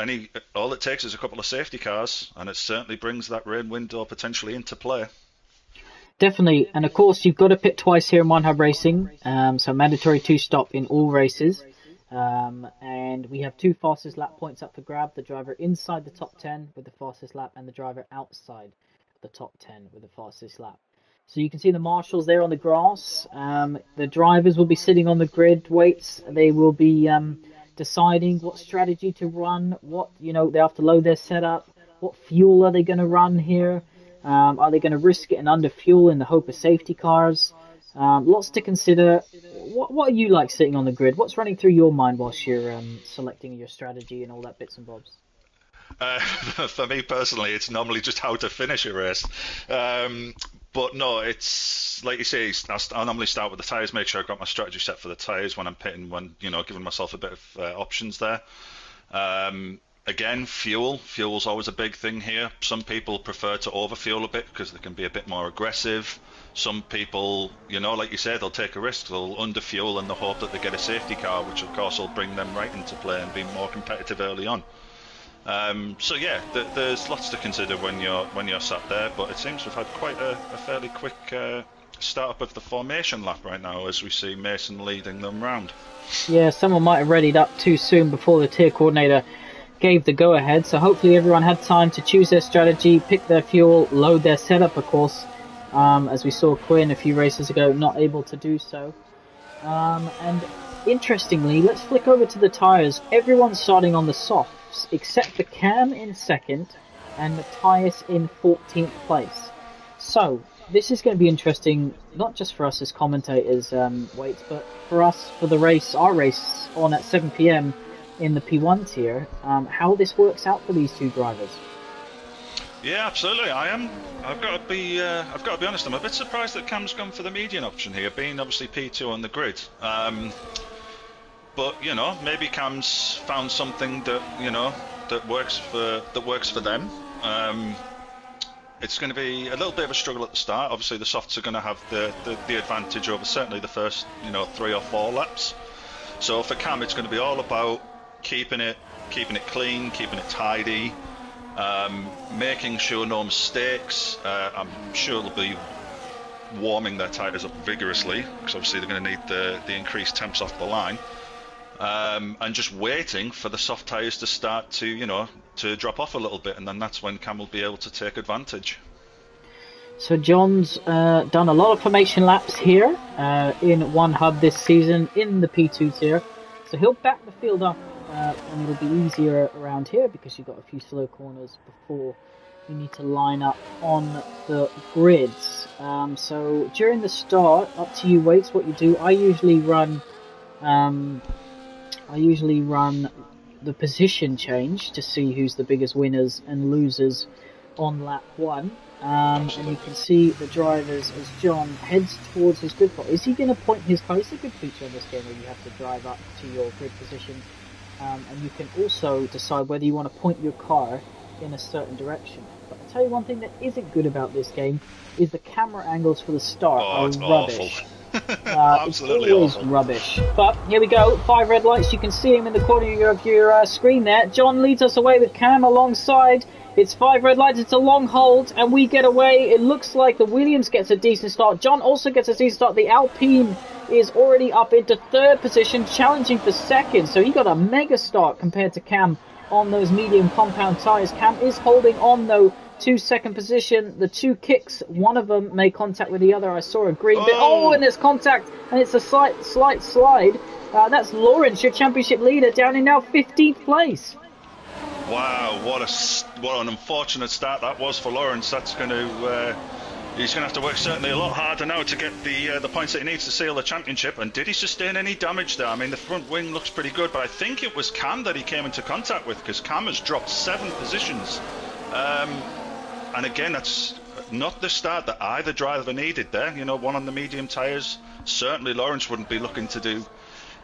all it takes is a couple of safety cars, and it certainly brings that rain window potentially into play.
Definitely, and of course you've got to pit twice here in One Hub Racing, so mandatory 2-stop in all races, and we have 2 fastest lap points up for grab, the driver inside the top 10 with the fastest lap and the driver outside the top 10 with the fastest lap. So you can see the marshals there on the grass. The drivers will be sitting on the grid Waits. They will be deciding what strategy to run, what, you know, they have to load their setup, what fuel are they going to run here. Are they going to risk it and under fuel in the hope of safety cars? Lots to consider. What are you like sitting on the grid? What's running through your mind whilst you're selecting your strategy and all that bits and bobs?
For me personally, it's normally just how to finish a race. But no, it's like you say, I normally start with the tyres, make sure I've got my strategy set for the tyres when I'm pitting, when, you know, giving myself a bit of options there. Again, fuel's always a big thing here. Some people prefer to overfuel a bit because they can be a bit more aggressive. Some people, you know, like you say, they'll take a risk, they'll underfuel in the hope that they get a safety car, which of course will bring them right into play and be more competitive early on. So yeah, there's lots to consider when you're sat there, but it seems we've had quite a fairly quick start up of the formation lap right now as we see Mason leading them round.
Yeah, someone might have readied up too soon before the tier coordinator gave the go-ahead, so hopefully everyone had time to choose their strategy, pick their fuel, load their setup, of course, as we saw Quinn a few races ago not able to do so. And interestingly, let's flick over to the tyres. Everyone's starting on the softs, except for Cam in second and Matthias in 14th place. So, this is going to be interesting, not just for us as commentators, Waits, but for us, for the race, our race on at 7 p.m. in the P1 tier, how this works out for these two drivers.
Yeah, absolutely. I've got to be honest. I'm a bit surprised that Cam's gone for the median option here, being obviously P2 on the grid. But maybe Cam's found something that that works for them. It's going to be a little bit of a struggle at the start. Obviously, the softs are going to have the advantage over certainly the first 3 or 4 laps. So for Cam, it's going to be all about keeping it clean, keeping it tidy. Making sure no mistakes. I'm sure they'll be warming their tyres up vigorously because obviously they're going to need the increased temps off the line, and just waiting for the soft tyres to start to drop off a little bit, and then that's when Cam will be able to take advantage.
So John's done a lot of formation laps here in one hub this season in the P2 tier, so he'll back the field up. And it'll be easier around here because you've got a few slow corners before you need to line up on the grids. So during the start, up to you, Waits, what you do. I usually run the position change to see who's the biggest winners and losers on lap 1. And you can see the drivers as John heads towards his grid spot. Is he going to point his car? It's a good feature in this game where you have to drive up to your grid position. And you can also decide whether you want to point your car in a certain direction. But I'll tell you one thing that isn't good about this game is the camera angles for the start are rubbish.
Absolutely
it's always
awful.
Rubbish. But here we go, 5 red lights. You can see him in the corner of your screen there. John leads us away with Cam alongside. It's 5 red lights, it's a long hold, and we get away. It looks like the Williams gets a decent start. John also gets a decent start. The Alpine is already up into 3rd position, challenging for 2nd. So he got a mega start compared to Cam on those medium compound tyres. Cam is holding on, though, to 2nd position. The 2 kicks, one of them made contact with the other. I saw a green bit. Oh, and there's contact, and it's a slight slide. That's Lawrence, your championship leader, down in now 15th place.
Wow, what an unfortunate start that was for Lawrence. That's going to he's going to have to work certainly a lot harder now to get the points that he needs to seal the championship. And did he sustain any damage there? I mean, the front wing looks pretty good, but I think it was Cam that he came into contact with, because Cam has dropped 7 positions. And again, that's not the start that either driver needed there. One on the medium tyres. Certainly Lawrence wouldn't be looking to do,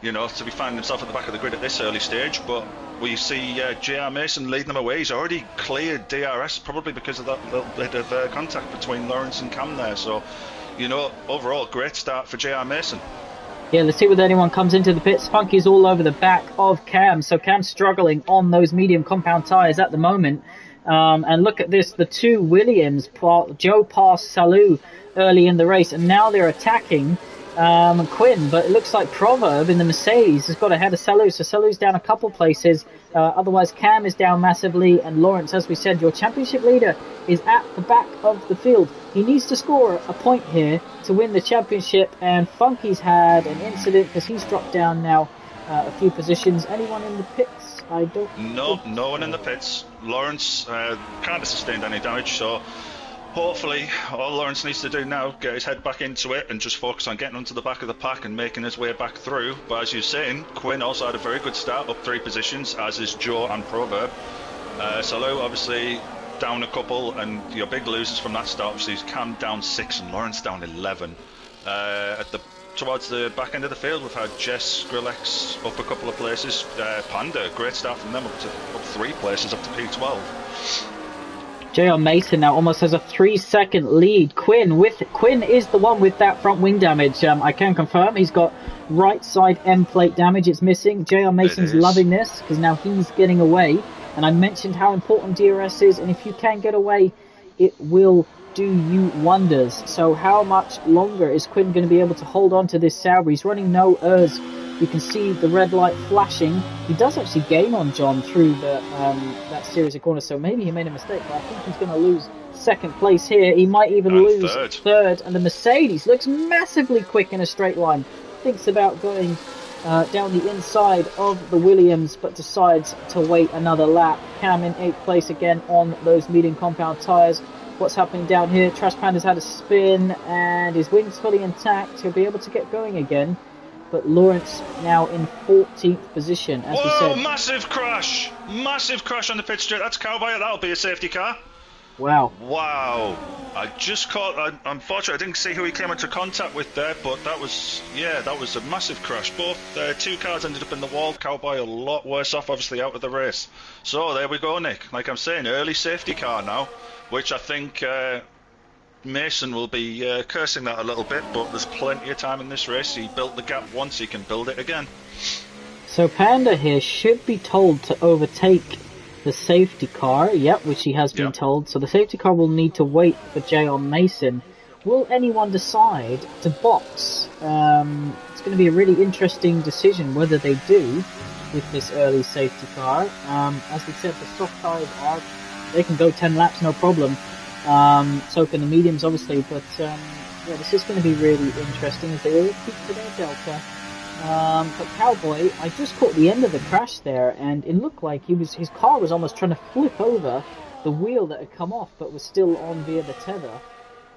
to be finding himself at the back of the grid at this early stage. But we see JR Mason leading them away. He's already cleared DRS, probably because of that little bit of contact between Lawrence and Cam there. So, overall, great start for JR Mason.
Yeah, let's see whether anyone comes into the pits. Funky's all over the back of Cam. So Cam's struggling on those medium compound tyres at the moment. And look at this, the 2 Williams, Joe passed Salou early in the race, and now they're attacking Quinn, but it looks like Proverb in the Mercedes has got ahead of Salou, so Salou's down a couple places. Otherwise Cam is down massively, and Lawrence, as we said, your championship leader, is at the back of the field. He needs to score a point here to win the championship, and Funky's had an incident because he's dropped down now a few positions. Anyone in the pits?
No one in the pits. Lawrence can't have sustained any damage, so hopefully all Lawrence needs to do now, get his head back into it and just focus on getting onto the back of the pack and making his way back through. But as you're saying, Quinn also had a very good start, up 3 positions, as is Joe and Proverb. Salou obviously down a couple, and your big losers from that start obviously is Cam down 6 and Lawrence down 11. Towards the back end of the field, we've had Jess, Skrillex up a couple of places. Panda, great start from them, up 3 places, up to P12.
JR Mason now almost has a 3-second lead. Quinn is the one with that front wing damage. I can confirm he's got right side M plate damage. It's missing. JR Mason's loving this because now he's getting away. And I mentioned how important DRS is, and if you can get away, it will do you wonders. So how much longer is Quinn going to be able to hold on to this Sauber? He's running no ERS. You can see the red light flashing. He does actually gain on John through that series of corners, so maybe he made a mistake, but I think he's going to lose 2nd place here. He might even lose third. And the Mercedes looks massively quick in a straight line. thinks about going down the inside of the Williams, but decides to wait another lap. Cam in 8th place again on those medium compound tyres. What's happening down here? Trash Panda's had a spin and his wing's fully intact. He'll be able to get going again. But Lawrence now in 14th position, as we said.
Massive crash! Massive crash on the pit straight. That's Cowboy. That'll be a safety car.
Wow.
I just caught. Unfortunately, I didn't see who he came into contact with there, but that was a massive crash. Both two cars ended up in the wall. Cowboy a lot worse off, obviously out of the race. So there we go, Nick. Like I'm saying, early safety car now, which I think Mason will be cursing that a little bit, but there's plenty of time in this race. He built the gap once, he can build it again.
So Panda here should be told to overtake the safety car, which he has been told. So the safety car will need to wait for JR Mason. Will anyone decide to box? It's going to be a really interesting decision whether they do with this early safety car. As we said, the soft tyres they can go 10 laps no problem. So can the mediums obviously, but this is going to be really interesting as they all keep to their delta. But Cowboy, I just caught the end of the crash there, and it looked like his car was almost trying to flip over the wheel that had come off, but was still on via the tether.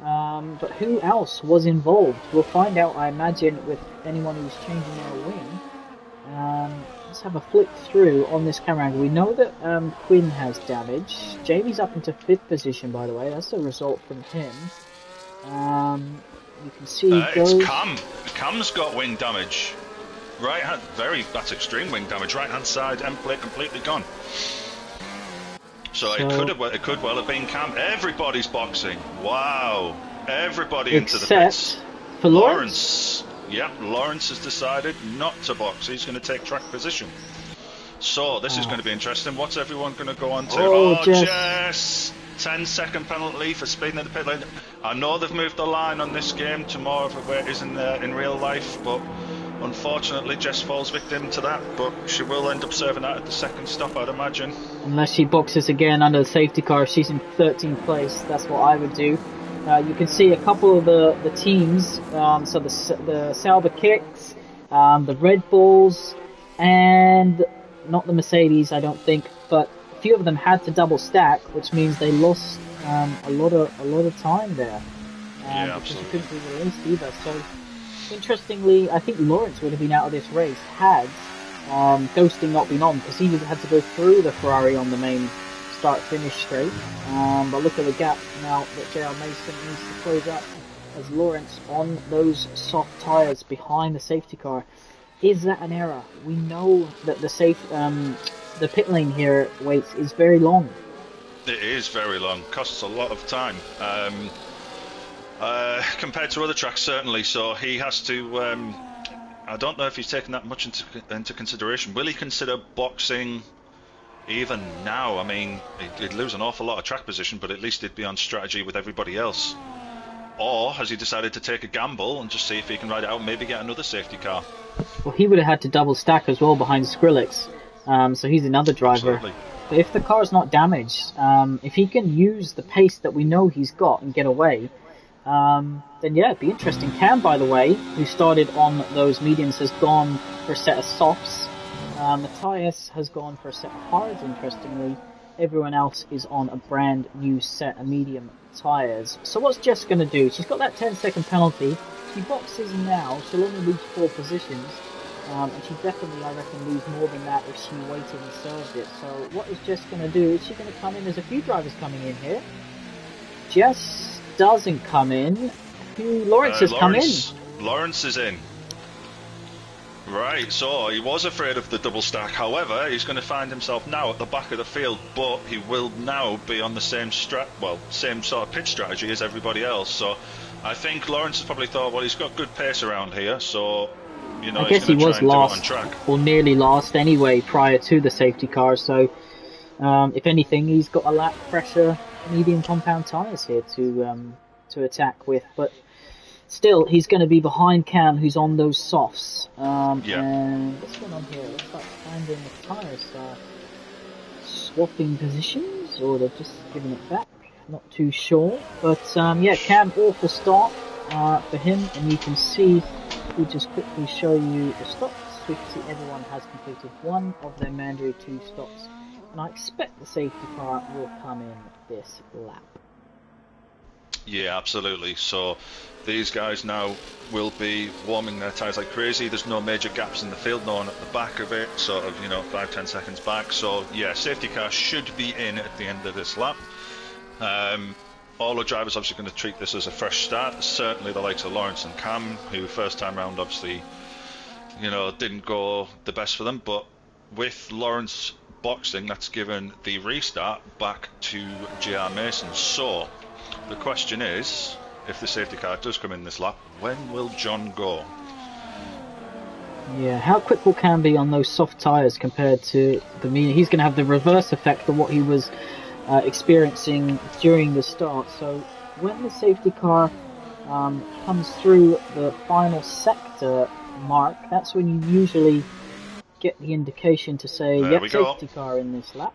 But who else was involved? We'll find out, I imagine, with anyone who's changing their wing. Let's have a flick through on this camera angle. We know that Quinn has damage. Jamie's up into 5th position, by the way. That's a result from him. You can see
it's Cam. Cam's got wing damage. Right hand, that's extreme wing damage. Right hand side end plate completely gone. So it could well have been Cam. Everybody's boxing. Wow. Everybody into the pits.
For Lawrence.
Yep, Lawrence has decided not to box. He's going to take track position. So this is going to be interesting. What's everyone going to go on to? Jess. 10-second penalty for speeding at the pit lane. I know they've moved the line on this game to more of where it is in real life, but unfortunately Jess falls victim to that. But she will end up serving that at the second stop, I'd imagine. Unless
she boxes again under the safety car, she's in 13th place. That's what I would do. You can see a couple of the teams, so the Sauber Kicks, the Red Bulls, and not the Mercedes, I don't think, but a few of them had to double stack, which means they lost a lot of time there, because you couldn't be released either. So, interestingly, I think Lawrence would have been out of this race had ghosting not been on, because he would have had to go through the Ferrari on the main start-finish straight. But look at the gap now that JR Mason needs to close up as Lawrence on those soft tyres behind the safety car. Is that an error? We know that the pit lane here waits is very long.
It is very long. Costs a lot of time. Compared to other tracks, certainly. So he has to. I don't know if he's taken that much into consideration. Will he consider boxing even now? I mean, he'd lose an awful lot of track position, but at least he'd be on strategy with everybody else. Or has he decided to take a gamble and just see if he can ride it out and maybe get another safety car?
Well, he would have had to double stack as well behind Skrillex. So he's another driver.
Absolutely.
But if the car's not damaged, if he can use the pace that we know he's got and get away, then it'd be interesting. Cam, by the way, who started on those mediums, has gone for a set of softs. Matthias has gone for a set of hards, interestingly. Everyone else is on a brand new set of medium tyres. So what's Jess going to do? She's got that 10-second penalty. She boxes now. She'll only lose 4 positions. And she definitely, I reckon, lose more than that if she waited and served it. So what is Jess going to do? Is she going to come in? There's a few drivers coming in here. Jess doesn't come in. Lawrence has come in.
Lawrence is in. Right, so he was afraid of the double stack. However, he's going to find himself now at the back of the field, but he will now be on the same sort of pitch strategy as everybody else. So I think Lawrence has probably thought, well, he's got good pace around here, so
I guess he was last, or nearly last anyway, prior to the safety car. So if anything, he's got a lap fresher medium compound tyres here to attack with, but still, he's going to be behind Cam, who's on those softs. And what's going on here? Looks like finding the tyres swapping positions, or they're just giving it back. Not too sure. But Cam, awful start for him, and you can see If we just quickly show you the stops, we can see everyone has completed one of their mandatory 2 stops, and I expect the safety car will come in this lap.
Yeah, absolutely. So these guys now will be warming their tyres like crazy. There's no major gaps in the field, no one at the back of it, sort of, 5-10 seconds back. So yeah, safety car should be in at the end of this lap. All the drivers obviously going to treat this as a fresh start. Certainly the likes of Lawrence and Cam, who first time round obviously, didn't go the best for them. But with Lawrence boxing, that's given the restart back to JR Mason. So the question is, if the safety car does come in this lap, when will John go?
Yeah, how quick will Cam be on those soft tyres compared to the medium? He's going to have the reverse effect of what he was experiencing during the start. So when the safety car comes through the final sector mark, that's when you usually get the indication to say, yep, safety car in this lap.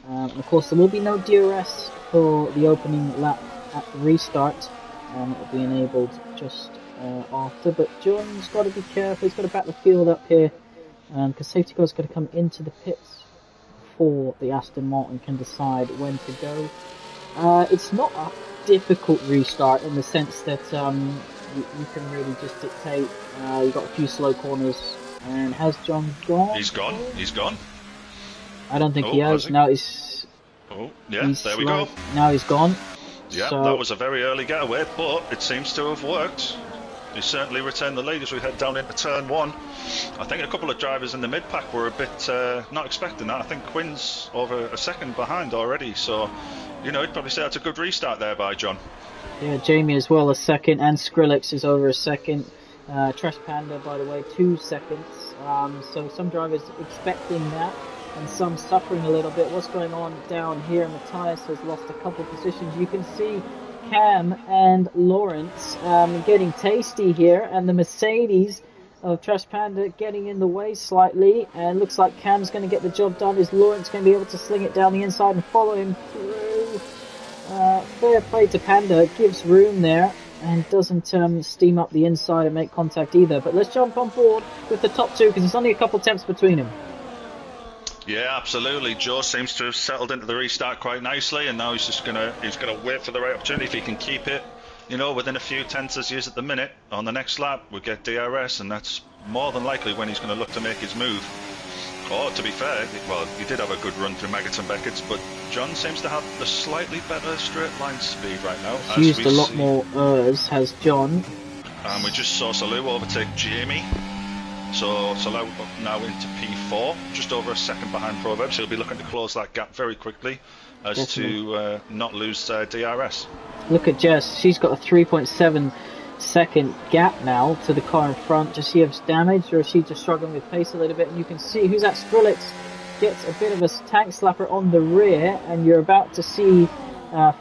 And of course there will be no DRS for the opening lap at the restart. It will be enabled just after, but John's got to be careful. He's got to back the field up here because safety car's got to come into the pits before the Aston Martin can decide when to go. It's not a difficult restart in the sense that you can really just dictate. You've got a few slow corners. And has John gone?
He's gone.
I don't think he has. Now he's...
Oh, yeah, there we go.
Now he's gone.
Yeah, so that was a very early getaway, but it seems to have worked. He certainly returned the lead as we head down into turn 1. I think a couple of drivers in the mid-pack were a bit not expecting that. I think Quinn's over a second behind already, so, you'd probably say that's a good restart there by John.
Yeah, Jamie as well, a second, and Skrillex is over a second. Trash Panda, by the way, 2 seconds. So some drivers expecting that, and some suffering a little bit. What's going on down here? Matthias has lost a couple of positions. You can see Cam and Lawrence getting tasty here, and the Mercedes of Trash Panda getting in the way slightly, and looks like Cam's going to get the job done. Is Lawrence going to be able to sling it down the inside and follow him through? Fair play to Panda, gives room there and doesn't steam up the inside and make contact either. But let's jump on board with the top 2 because there's only a couple temps between them.
Yeah, absolutely. Joe seems to have settled into the restart quite nicely, and now he's just gonna wait for the right opportunity. If he can keep it, within a few tenths as he is at the minute, on the next lap we'll get DRS, and that's more than likely when he's going to look to make his move. Or, to be fair, he did have a good run through Maggots and Beckett's, but John seems to have the slightly better straight line speed right now.
He's used a lot more has John.
And we just saw Salou overtake Jamie. So Salou now into P4, just over a second behind Proverb, so he'll be looking to close that gap very quickly as to not lose DRS.
Look at Jess, she's got a 3.7 second gap now to the car in front. Does she have damage, or is she just struggling with pace a little bit? And you can see who's that. Skrillex gets a bit of a tank slapper on the rear, and you're about to see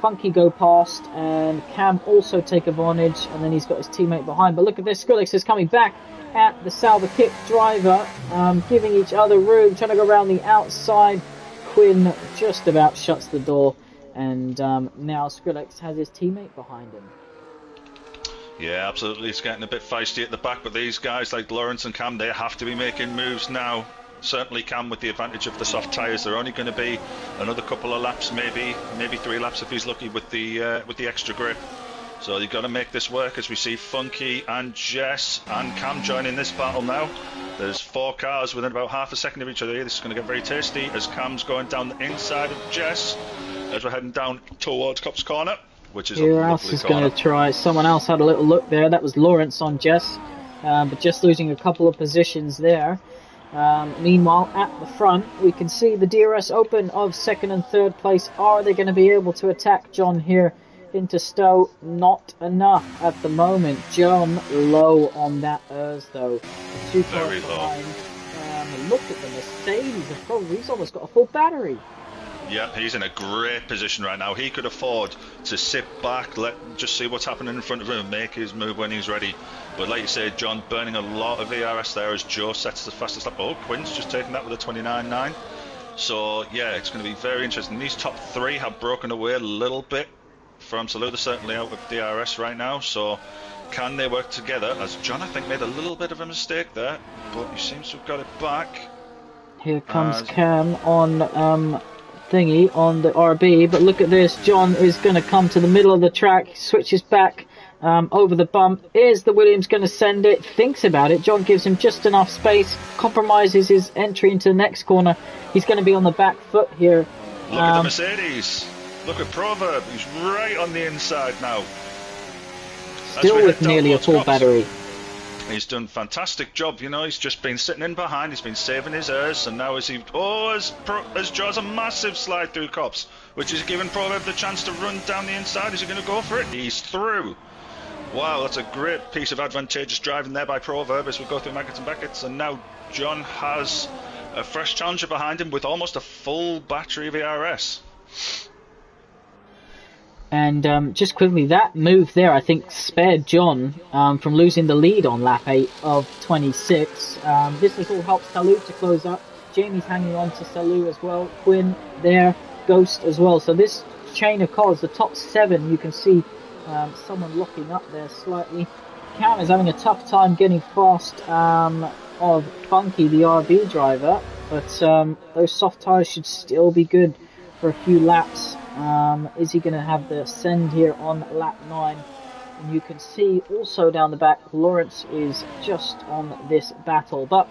Funky go past, and Cam also take advantage, and then he's got his teammate behind. But look at this, Skrillex is coming back at the Sauber kick driver, giving each other room, trying to go around the outside. Quinn just about shuts the door, and now Skrillex has his teammate behind him.
Yeah, absolutely. It's getting a bit feisty at the back, but these guys like Lawrence and Cam, they have to be making moves now. Certainly Cam with the advantage of the soft tyres. They're only going to be another couple of laps, maybe 3 laps if he's lucky with the extra grip. So you've got to make this work as we see Funky and Jess and Cam joining this battle now. There's 4 cars within about half a second of each other here. This is going to get very tasty as Cam's going down the inside of Jess as we're heading down towards Cops Corner, which is
Who else is going to try? Someone else had a little look there. That was Lawrence on Jess, but just losing a couple of positions there. Meanwhile, at the front, we can see the DRS open of 2nd and 3rd place. Are they going to be able to attack John here into Stowe? Not enough at the moment. John low on that though.
Very low.
Look at the Mercedes. He's almost got a full battery.
Yep, he's in a great position right now. He could afford to sit back, just see what's happening in front of him and make his move when he's ready. But like you said, John burning a lot of VRS there as Joe sets the fastest lap. Oh, Quinn's just taking that with a 29.9. So yeah, it's going to be very interesting. These top 3 have broken away a little bit from Salou. They're certainly out of DRS right now. So Can they work together? As John, I think, made a little bit of a mistake there, but he seems to have got it back.
Here comes Cam on thingy on the RB, but look at this. John is going to come to the middle of the track, switches back over the bump. Is the Williams going to send it? Thinks about it. John gives him just enough space, compromises his entry into the next corner. He's going to be on the back foot here.
Look at the Mercedes. Look at Proverb. He's right on the inside now.
Still with nearly a full battery.
He's done a fantastic job, you know. He's just been sitting in behind. He's been saving his airs, and now as draws a massive slide through Cops, which is giving Proverb the chance to run down the inside. Is he going to go for it? He's through. Wow, that's a great piece of advantageous driving there by Proverb as we go through Maggots and Beckett's, and now John has a fresh challenger behind him with almost a full battery of ERS.
And just quickly, that move there, I think, spared John from losing the lead on lap 8 of 26. This has all helped Salou to close up. Jamie's hanging on to Salou as well. Quinn there, Ghost as well. So this chain of cars, the top 7, you can see someone locking up there slightly. Cam is having a tough time getting fast of Funky, the RB driver. But those soft tyres should still be good for a few laps. Is he going to have the send here on lap 9? And you can see also down the back, Lawrence is just on this battle. But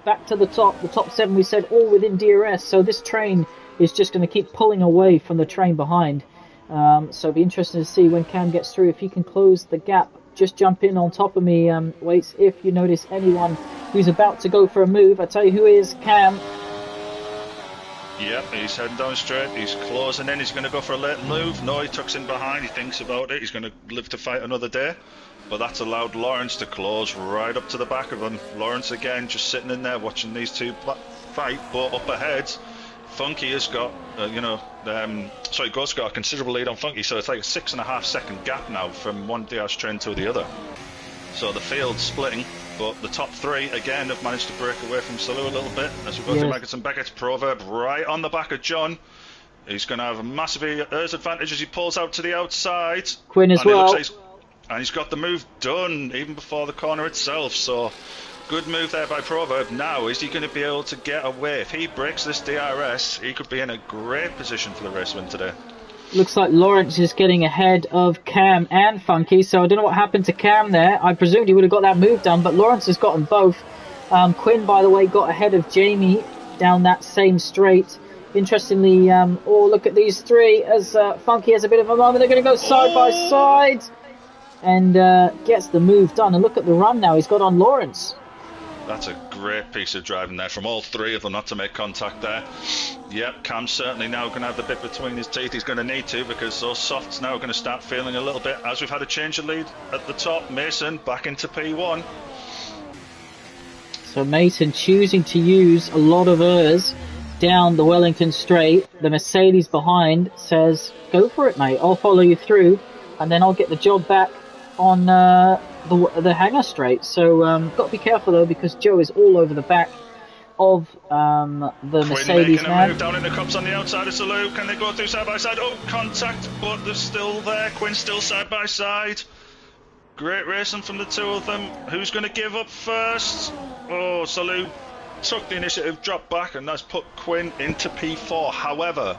back to the top 7 we said all within DRS, so this train is just going to keep pulling away from the train behind. So it'll be interesting to see when Cam gets through, if he can close the gap. Just jump in on top of me, Waits, if you notice anyone who's about to go for a move. I tell you who is Cam.
Yep, he's heading down straight, he's closing in, he's going to go for a late move. No, he tucks in behind, he thinks about it, he's going to live to fight another day. But that's allowed Lawrence to close right up to the back of him. Lawrence again just sitting in there watching these two fight, but up ahead, Funky has got, Ghost's got a considerable lead on Funky, so it's like a 6.5 second gap now from one DRS train to the other. So the field's splitting, but the top 3 again have managed to break away from Salou a little bit as we go through Maggots and Beckett's. Proverb right on the back of John. He's going to have a massive ERS advantage as he pulls out to the outside.
Quinn as well.
And he's got the move done even before the corner itself. So good move there by Proverb. Now, is he going to be able to get away? If he breaks this DRS, he could be in a great position for the race win today.
Looks like Lawrence is getting ahead of Cam and Funky, so I don't know what happened to Cam there. I presumed he would have got that move done, but Lawrence has gotten both. Quinn, by the way, got ahead of Jamie down that same straight. Interestingly, look at these 3 as Funky has a bit of a moment. They're going to go side by side and gets the move done. And look at the run now he's got on Lawrence.
That's a great piece of driving there from all 3 of them not to make contact there. Yep, Cam's certainly now going to have the bit between his teeth. He's going to need to, because those softs now are going to start feeling a little bit. As we've had a change of lead at the top, Mason back into P1.
So Mason choosing to use a lot of ERS down the Wellington straight. The Mercedes behind says, go for it, mate. I'll follow you through, and then I'll get the job back on the hangar straight. So got to be careful though, because Joe is all over the back of the
Quinn
Mercedes
making a move down in the cups on the outside of Salou. Can they go through side by side? Oh, contact, but they're still there. Quinn's still side by side. Great racing from the 2 of them. Who's going to give up first? Oh, Salou took the initiative, dropped back, and that's put Quinn into P4. However,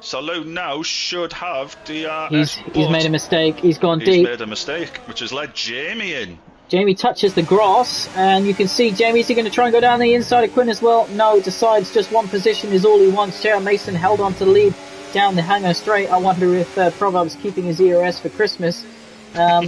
Salou now should have DRS.
He's made a mistake. He's gone deep.
He's made a mistake, which has led Jamie in.
Jamie touches the grass, and you can see Jamie's going to try and go down the inside of Quinn as well. No, decides just one position is all he wants. J.R. Mason held on to the lead down the hangar straight. I wonder if Proverb's keeping his ERS for Christmas.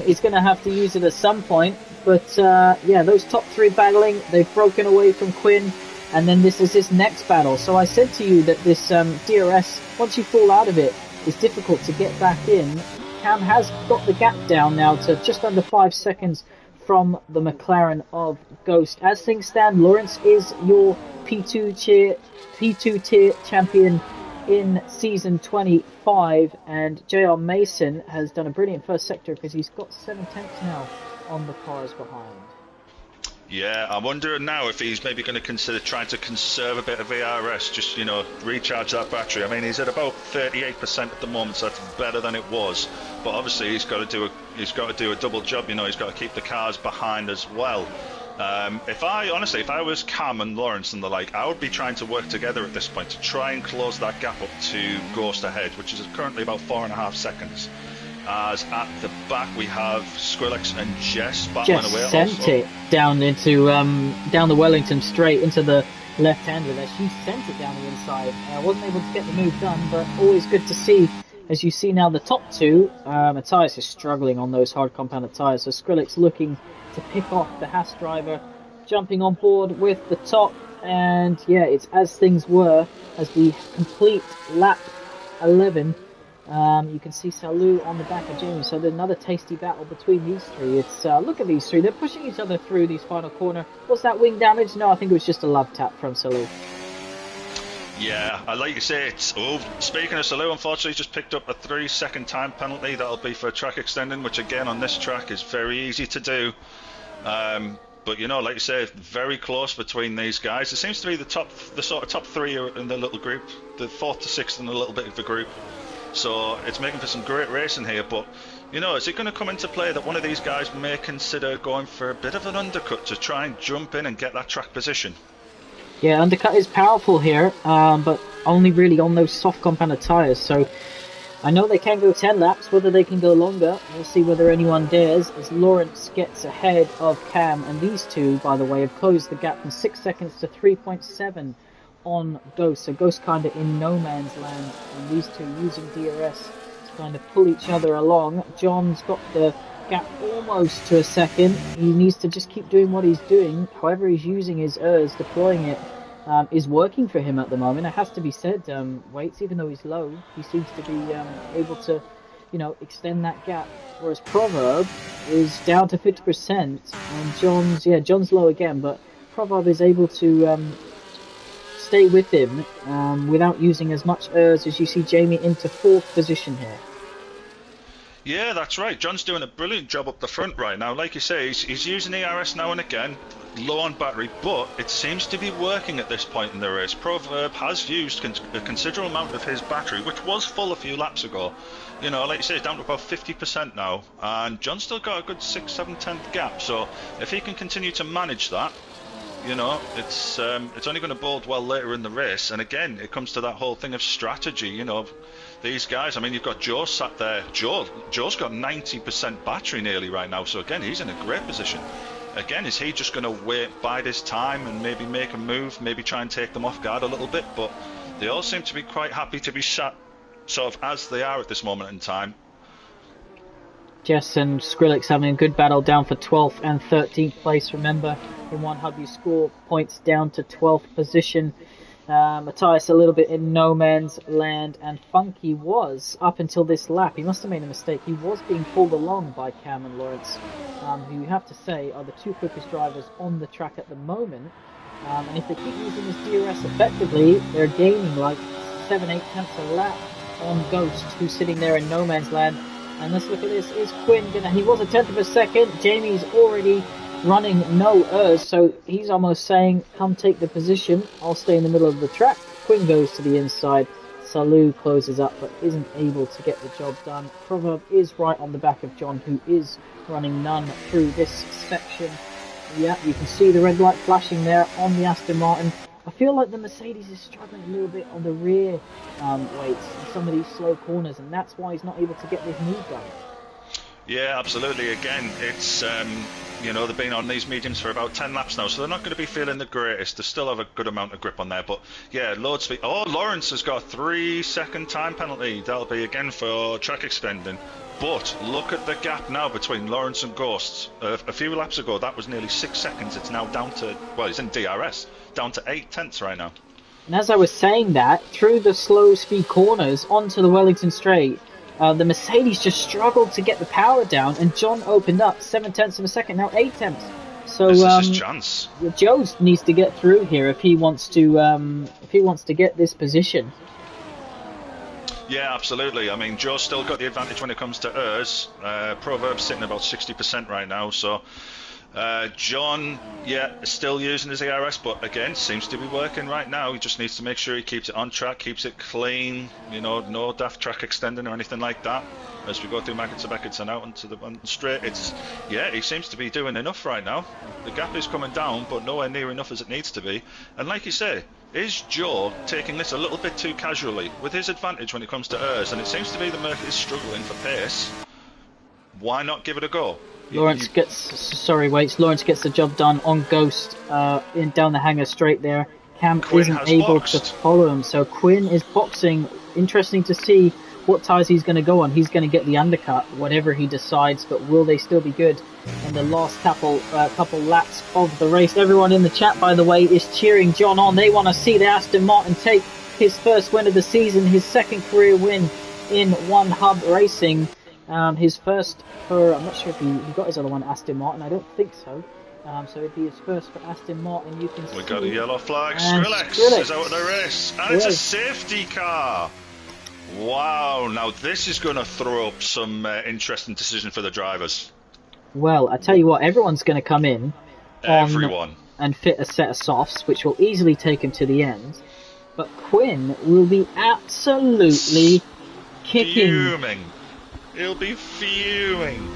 He's going to have to use it at some point. But those top 3 battling, they've broken away from Quinn. And then this is his next battle. So I said to you that this DRS, once you fall out of it, is difficult to get back in. Cam has got the gap down now to just under 5 seconds from the McLaren of Ghost. As things stand, Lawrence is your P2 tier champion in season 25, and JR Mason has done a brilliant first sector because he's got 7 tenths now on the cars behind.
Yeah, I'm wondering now if he's maybe going to consider trying to conserve a bit of VRS, just recharge that battery. I mean, he's at about 38% at the moment, so that's better than it was. But obviously, he's got to do a double job. He's got to keep the cars behind as well. If I was Cam and Lawrence and the like, I would be trying to work together at this point to try and close that gap up to Ghost ahead, which is currently about 4.5 seconds. As at the back we have Skrillex and Jess battling
Just
away.
sent it down into down the Wellington straight into the left-hander there. She sent it down the inside. Wasn't able to get the move done, but always good to see. As you see now, the top two, Matthias is struggling on those hard compounded tyres. So Skrillex looking to pick off the Haas driver, jumping on board with the top. And yeah, it's as things were as we complete lap 11. You can see Salou on the back of Jamie, so there's another tasty battle between these three. It's look at these three, they're pushing each other through these final corner. Was that wing damage? No, I think it was just a love tap from Salou.
Yeah, I like you say it's. Oh, speaking of Salou, unfortunately, he's just picked up a 3-second time penalty. That'll be for track extending, which again on this track is very easy to do. But like you say, very close between these guys. It seems to be the sort of top three are in the little group, the fourth to sixth in a little bit of the group. So it's making for some great racing here, but is it going to come into play that one of these guys may consider going for a bit of an undercut to try and jump in and get that track position?
Yeah, undercut is powerful here, but only really on those soft compounded tyres. So I know they can go 10 laps, whether they can go longer, we'll see whether anyone dares, as Lawrence gets ahead of Cam, and these two, by the way, have closed the gap from 6 seconds to 3.7 on Ghost. So Ghost kind of in no man's land, and these two using DRS to kind of pull each other along. John's got the gap almost to a second. He needs to just keep doing what he's doing. However he's using his ERS, deploying it, is working for him at the moment. It has to be said, Waits, even though he's low, he seems to be able to, extend that gap. Whereas Proverb is down to 50%, and John's low again, but Proverb is able to stay with him without using as much ERS, as you see Jamie into 4th position here.
Yeah, that's right. John's doing a brilliant job up the front right now. Like you say, he's using ERS now and again, low on battery, but it seems to be working at this point in the race. Proverb has used a considerable amount of his battery, which was full a few laps ago. Like you say, it's down to about 50% now, and John's still got a good 6, 7, 10th gap. So if he can continue to manage that, it's only going to bode well later in the race. And again, it comes to that whole thing of strategy. These guys, I mean, you've got Joe sat there. Joe's got 90% battery nearly right now, so again, he's in a great position. Again, is he just going to wait, bide his time and maybe make a move, maybe try and take them off guard a little bit? But they all seem to be quite happy to be sat sort of as they are at this moment in time.
Jess and Skrillex having a good battle, down for 12th and 13th place. Remember, in one hub you score points down to 12th position. Matthias a little bit in no man's land, and Funky was, up until this lap, he must have made a mistake, he was being pulled along by Cam and Lawrence, who you have to say are the two quickest drivers on the track at the moment. And if they keep using this DRS effectively, they're gaining like 7-8 tenths a lap on Ghost, who's sitting there in no man's land. And let's look at this. Is Quinn gonna? He was a tenth of a second. Jamie's already running no ERS, so he's almost saying, come take the position, I'll stay in the middle of the track. Quinn goes to the inside. Salou closes up but isn't able to get the job done. Proverb is right on the back of John, who is running none through this section. Yeah, you can see the red light flashing there on the Aston Martin. I feel like the Mercedes is struggling a little bit on the rear weights in some of these slow corners, and that's why he's not able to get this move done.
Yeah, absolutely. Again, it's they've been on these mediums for about 10 laps now, so they're not going to be feeling the greatest. They still have a good amount of grip on there, but yeah, load speed. Oh, Lawrence has got a 3-second time penalty. That'll be again for track extending. But look at the gap now between Lawrence and Ghosts. A few laps ago, that was nearly 6 seconds. It's now down to, well, he's in DRS, down to 8 tenths right now.
And as I was saying that, through the slow speed corners onto the Wellington straight, the Mercedes just struggled to get the power down, and John opened up 7 tenths of a second, now 8 tenths. So
this is his chance.
Joe needs to get through here if he wants to get this position.
Yeah, absolutely. I mean, Joe's still got the advantage when it comes to ERS. Proverb's sitting about 60% right now, so John, yeah, still using his ERS, but again, seems to be working right now. He just needs to make sure he keeps it on track, keeps it clean, no daft track extending or anything like that. As we go through Maggots and Beckets and out onto the straight, he seems to be doing enough right now. The gap is coming down, but nowhere near enough as it needs to be. And like you say, is Joe taking this a little bit too casually with his advantage when it comes to ERS? And it seems to be the Merc is struggling for pace. Why not give it a go?
Lawrence gets the job done on Ghost in down the hangar straight there. Cam
Quinn
isn't able to follow him, so Quinn is boxing. Interesting to see what tyres he's going to go on. He's going to get the undercut, whatever he decides, but will they still be good in the last couple laps of the race? Everyone in the chat, by the way, is cheering John on. They want to see the Aston Martin take his first win of the season, his second career win in One Hub Racing. His first for, I'm not sure if he got his other one, Aston Martin, I don't think so. So it'd be his first for Aston Martin. You can see.
We got a yellow flag. Skrillex is out of the race. And it's a safety car. Wow, now this is going to throw up some interesting decision for the drivers.
Well, I tell you what, everyone's going to come in and fit a set of softs, which will easily take him to the end. But Quinn will be absolutely kicking.
Fuming. He'll be fuming.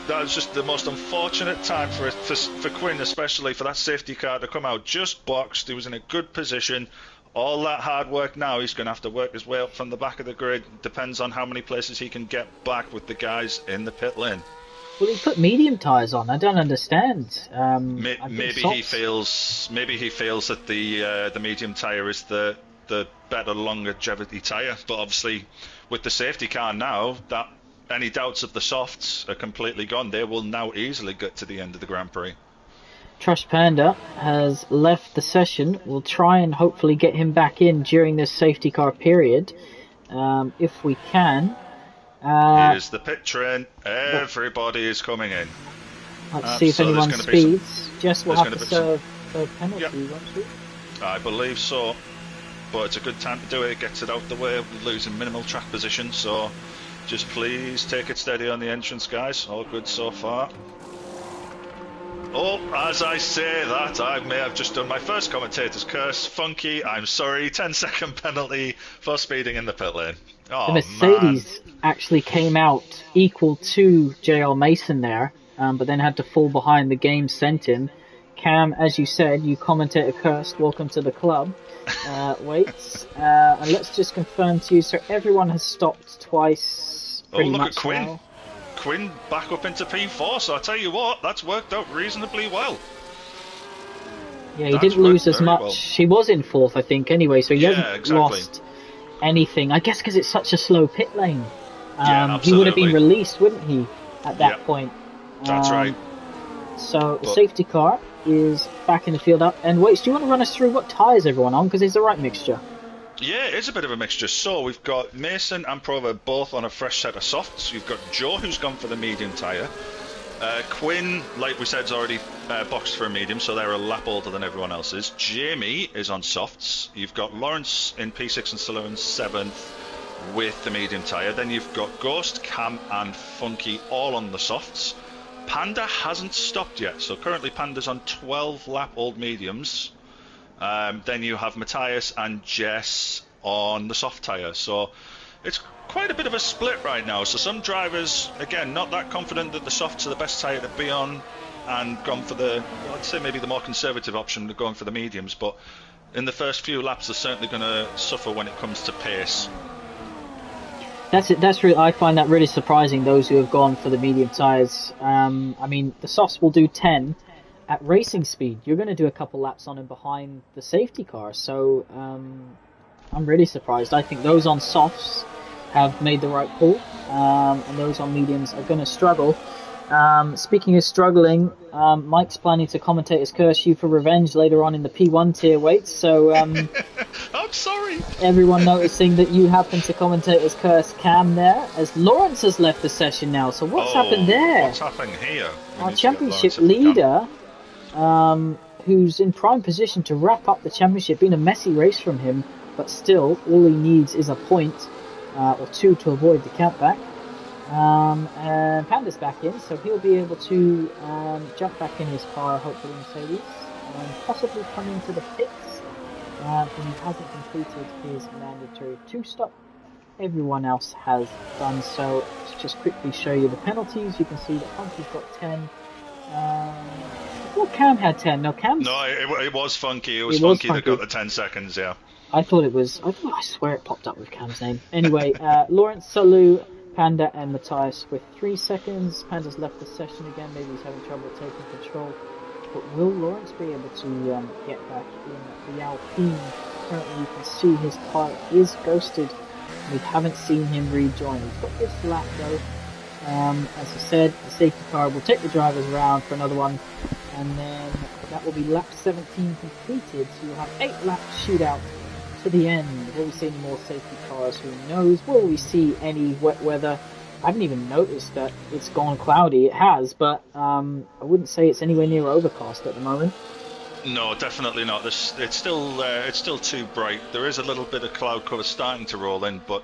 That was just the most unfortunate time for Quinn, especially for that safety car to come out just boxed. He was in a good position. All that hard work now, he's going to have to work his way up from the back of the grid. Depends on how many places he can get back with the guys in the pit lane.
Well, he put medium tyres on. I don't understand.
Maybe he feels that the medium tyre is the better longevity tyre. But obviously, with the safety car now, that any doubts of the softs are completely gone. They will now easily get to the end of the Grand Prix.
Trash Panda has left the session. We'll try and hopefully get him back in during this safety car period, if we can.
Here's the pit train. Everybody is coming in.
Let's see if anyone speeds. Jess will have to serve a penalty, won't she?
I believe so. But it's a good time to do it. It gets it out the way. We're losing minimal track position, so just please take it steady on the entrance, guys. All good so far. Oh, as I say that, I may have just done my first commentator's curse. Funky, I'm sorry, 10-second penalty for speeding in the pit lane. Oh,
the Mercedes actually came out equal to JL Mason there, but then had to fall behind. The game sent him. Cam, as you said, you commentator cursed. Welcome to the club. Wait, and let's just confirm to you, so everyone has stopped twice.
Oh, look at Quinn. Now. Quinn back up into P4, so I tell you what, that's worked out reasonably well.
Yeah, he didn't lose as much. Well. He was in fourth, I think, anyway, so he hasn't lost anything. I guess because it's such a slow pit lane. He would have been released, wouldn't he, at that point?
That's right.
So the safety car is back in the field up. And wait, do you want to run us through what tyres everyone on? Because it's the right mixture.
Yeah, it is a bit of a mixture. So we've got Mason and Prover both on a fresh set of softs. You've got Joe, who's gone for the medium tyre. Quinn, like we said, is already boxed for a medium, so they're a lap older than everyone else's. Jamie is on softs. You've got Lawrence in P6 and Silo in 7th with the medium tyre. Then you've got Ghost, Cam and Funky all on the softs. Panda hasn't stopped yet, so currently Panda's on 12 lap old mediums. Then you have Matthias and Jess on the soft tyre. So it's quite a bit of a split right now. So some drivers, again, not that confident that the softs are the best tyre to be on and gone for I'd say maybe the more conservative option of going for the mediums. But in the first few laps, they're certainly going to suffer when it comes to pace.
That's really, I find that really surprising, those who have gone for the medium tyres. I mean, the softs will do 10. At racing speed, you're going to do a couple laps on and behind the safety car. So I'm really surprised. I think those on softs have made the right call, and those on mediums are going to struggle. Speaking of struggling, Mike's planning to commentate his curse you for revenge later on in the P1 tier weights. So
I'm sorry.
Everyone noticing that you happen to commentate his curse Cam there, as Lawrence has left the session now. So what's happened there?
What's happening here?
Our championship leader, who's in prime position to wrap up the championship. Been a messy race from him, but still all he needs is a point or two to avoid the countback. And Panda's back in, so he'll be able to jump back in his car, hopefully Mercedes, and possibly come into the pits, because he hasn't completed his mandatory two-stop. Everyone else has done so. Let's just quickly show you the penalties. You can see that Funky's got 10. I thought Cam had 10. No, Cam's...
No, it was Funky. It was Funky that got the 10 seconds, yeah.
I swear it popped up with Cam's name. Anyway, Lawrence, Salou, Panda and Matthias with 3 seconds. Panda's left the session again. Maybe he's having trouble taking control. But will Lawrence be able to get back in the Alpine? Currently you can see his car is ghosted. We haven't seen him rejoin. He's got this lap though. As I said, the safety car will take the drivers around for another one. And then that will be lap 17 completed. So you'll have 8 lap shootout to the end. Will we see any more safety cars? Who knows? Will we see any wet weather? I haven't even noticed that it's gone cloudy. It has, but I wouldn't say it's anywhere near overcast at the moment.
No, definitely not. It's still too bright. There is a little bit of cloud cover starting to roll in, but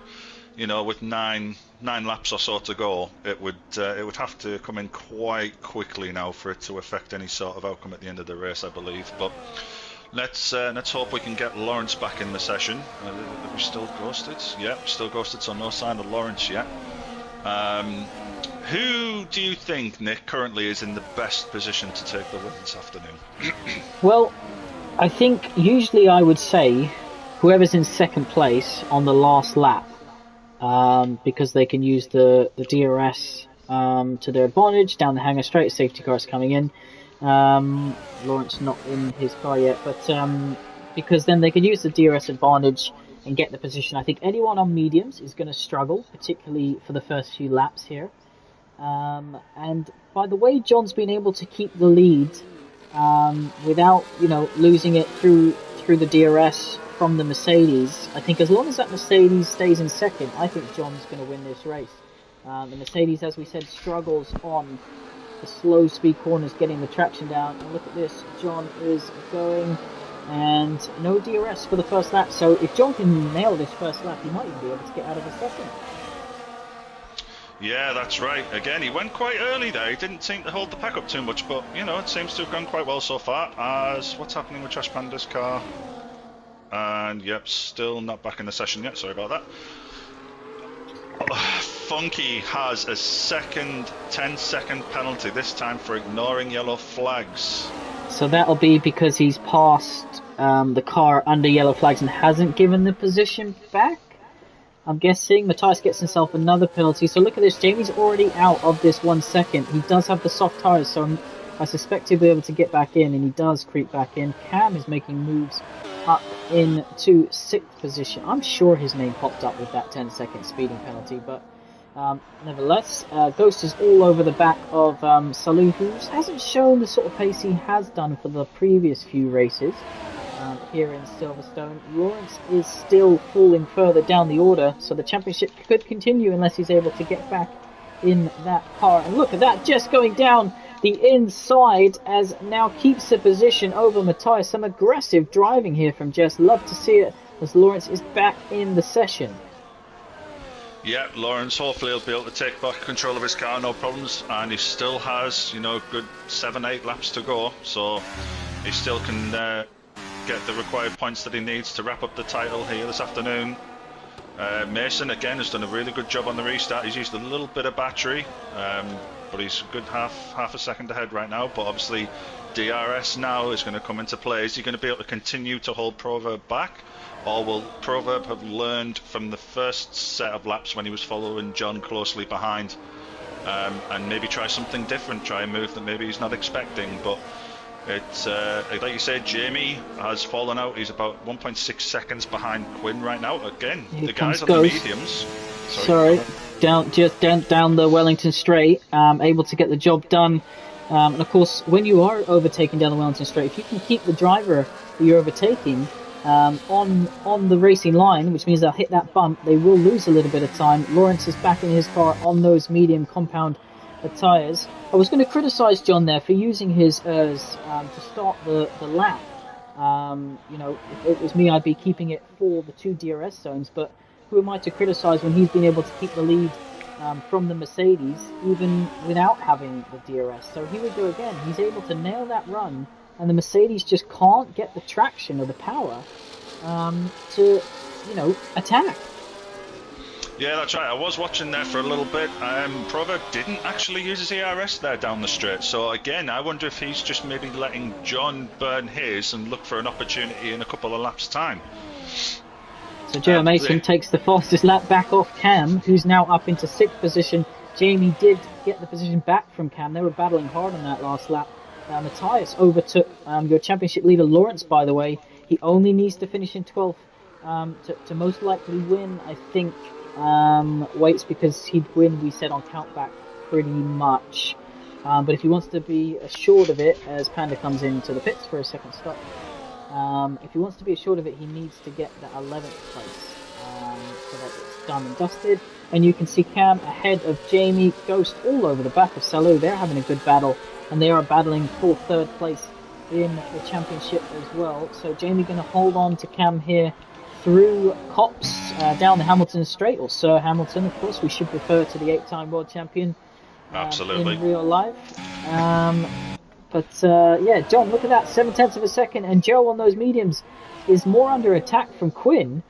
with nine laps or so to go, it would have to come in quite quickly now for it to affect any sort of outcome at the end of the race, I believe. But let's hope we can get Lawrence back in the session. Are we still ghosted? Yep, still ghosted, so no sign of Lawrence yet. Who do you think, Nick, currently is in the best position to take the win this afternoon?
Well, I think usually I would say whoever's in second place on the last lap, because they can use the DRS to their advantage down the hangar straight. Safety cars coming in. Lawrence not in his car yet, but because then they can use the DRS advantage and get the position. I think anyone on mediums is going to struggle, particularly for the first few laps here. And by the way, John's been able to keep the lead without losing it through the DRS from the Mercedes. I think as long as that Mercedes stays in second, I think John's going to win this race. The Mercedes, as we said, struggles on the slow speed corners, getting the traction down. And look at this, John is going, and no DRS for the first lap. So if John can nail this first lap, he might even be able to get out of the second.
Yeah, that's right. Again, he went quite early there. He didn't seem to hold the pack up too much, but it seems to have gone quite well so far. As what's happening with Trash Panda's car? And yep, still not back in the session yet. Sorry about that. Funky has a second 10-second penalty, this time for ignoring yellow flags.
So that'll be because he's passed the car under yellow flags and hasn't given the position back, I'm guessing. Matthias gets himself another penalty. So look at this, Jamie's already out of this 1 second. He does have the soft tyres, so I suspect he'll be able to get back in, and he does creep back in. Cam is making moves up into 6th position. I'm sure his name popped up with that 10-second speeding penalty, but nevertheless, Ghost is all over the back of Salou, who hasn't shown the sort of pace he has done for the previous few races here in Silverstone. Lawrence is still falling further down the order, so the championship could continue unless he's able to get back in that car. And look at that, just going down the inside as now keeps the position over Matthias. Some aggressive driving here from Jess. Love to see it as Lawrence is back in the session.
Yeah, Lawrence hopefully he'll be able to take back control of his car, no problems, and he still has, good 7-8 laps to go, so he still can get the required points that he needs to wrap up the title here this afternoon. Mason again has done a really good job on the restart. He's used a little bit of battery, but he's a good half a second ahead right now. But obviously DRS now is going to come into play. Is he going to be able to continue to hold Proverb back, or will Proverb have learned from the first set of laps when he was following John closely behind, and maybe try something different, try a move that maybe he's not expecting? But it's like you said, Jamie has fallen out. He's about 1.6 seconds behind Quinn right now. Again,
here
the guys on
Ghost.
the mediums.
Sorry. Down the Wellington Straight, able to get the job done. And of course, when you are overtaking down the Wellington Straight, if you can keep the driver that you're overtaking on the racing line, which means they'll hit that bump, they will lose a little bit of time. Lawrence is back in his car on those medium compound tyres. I was going to criticise John there for using his ERS to start the lap. If it was me, I'd be keeping it for the 2 DRS zones, but who am I to criticise when he's been able to keep the lead from the Mercedes, even without having the DRS. So here we go again. He's able to nail that run, and the Mercedes just can't get the traction or the power to, attack.
Yeah, that's right. I was watching there for a little bit. Proverb didn't actually use his ERS there down the straight. So again, I wonder if he's just maybe letting John burn his and look for an opportunity in a couple of laps' time.
So Joe Mason takes the fastest lap back off Cam, who's now up into 6th position. Jamie did get the position back from Cam. They were battling hard on that last lap. Matthias overtook your championship leader Lawrence, by the way. He only needs to finish in 12th to most likely win, I think. Waits because he'd win, we said, on countback pretty much. But if he wants to be assured of it, as Panda comes into the pits for a second stop, if he wants to be assured of it, he needs to get the 11th place, so that it's done and dusted. And you can see Cam ahead of Jamie, Ghost all over the back of Salou. They're having a good battle, and they are battling for 3rd place in the championship as well. So Jamie going to hold on to Cam here through Copse, down the Hamilton Straight, or Sir Hamilton, of course. We should refer to the 8-time world champion
Absolutely.
in real life. John, look at that, 7/10 of a second, and Joe on those mediums is more under attack from Quinn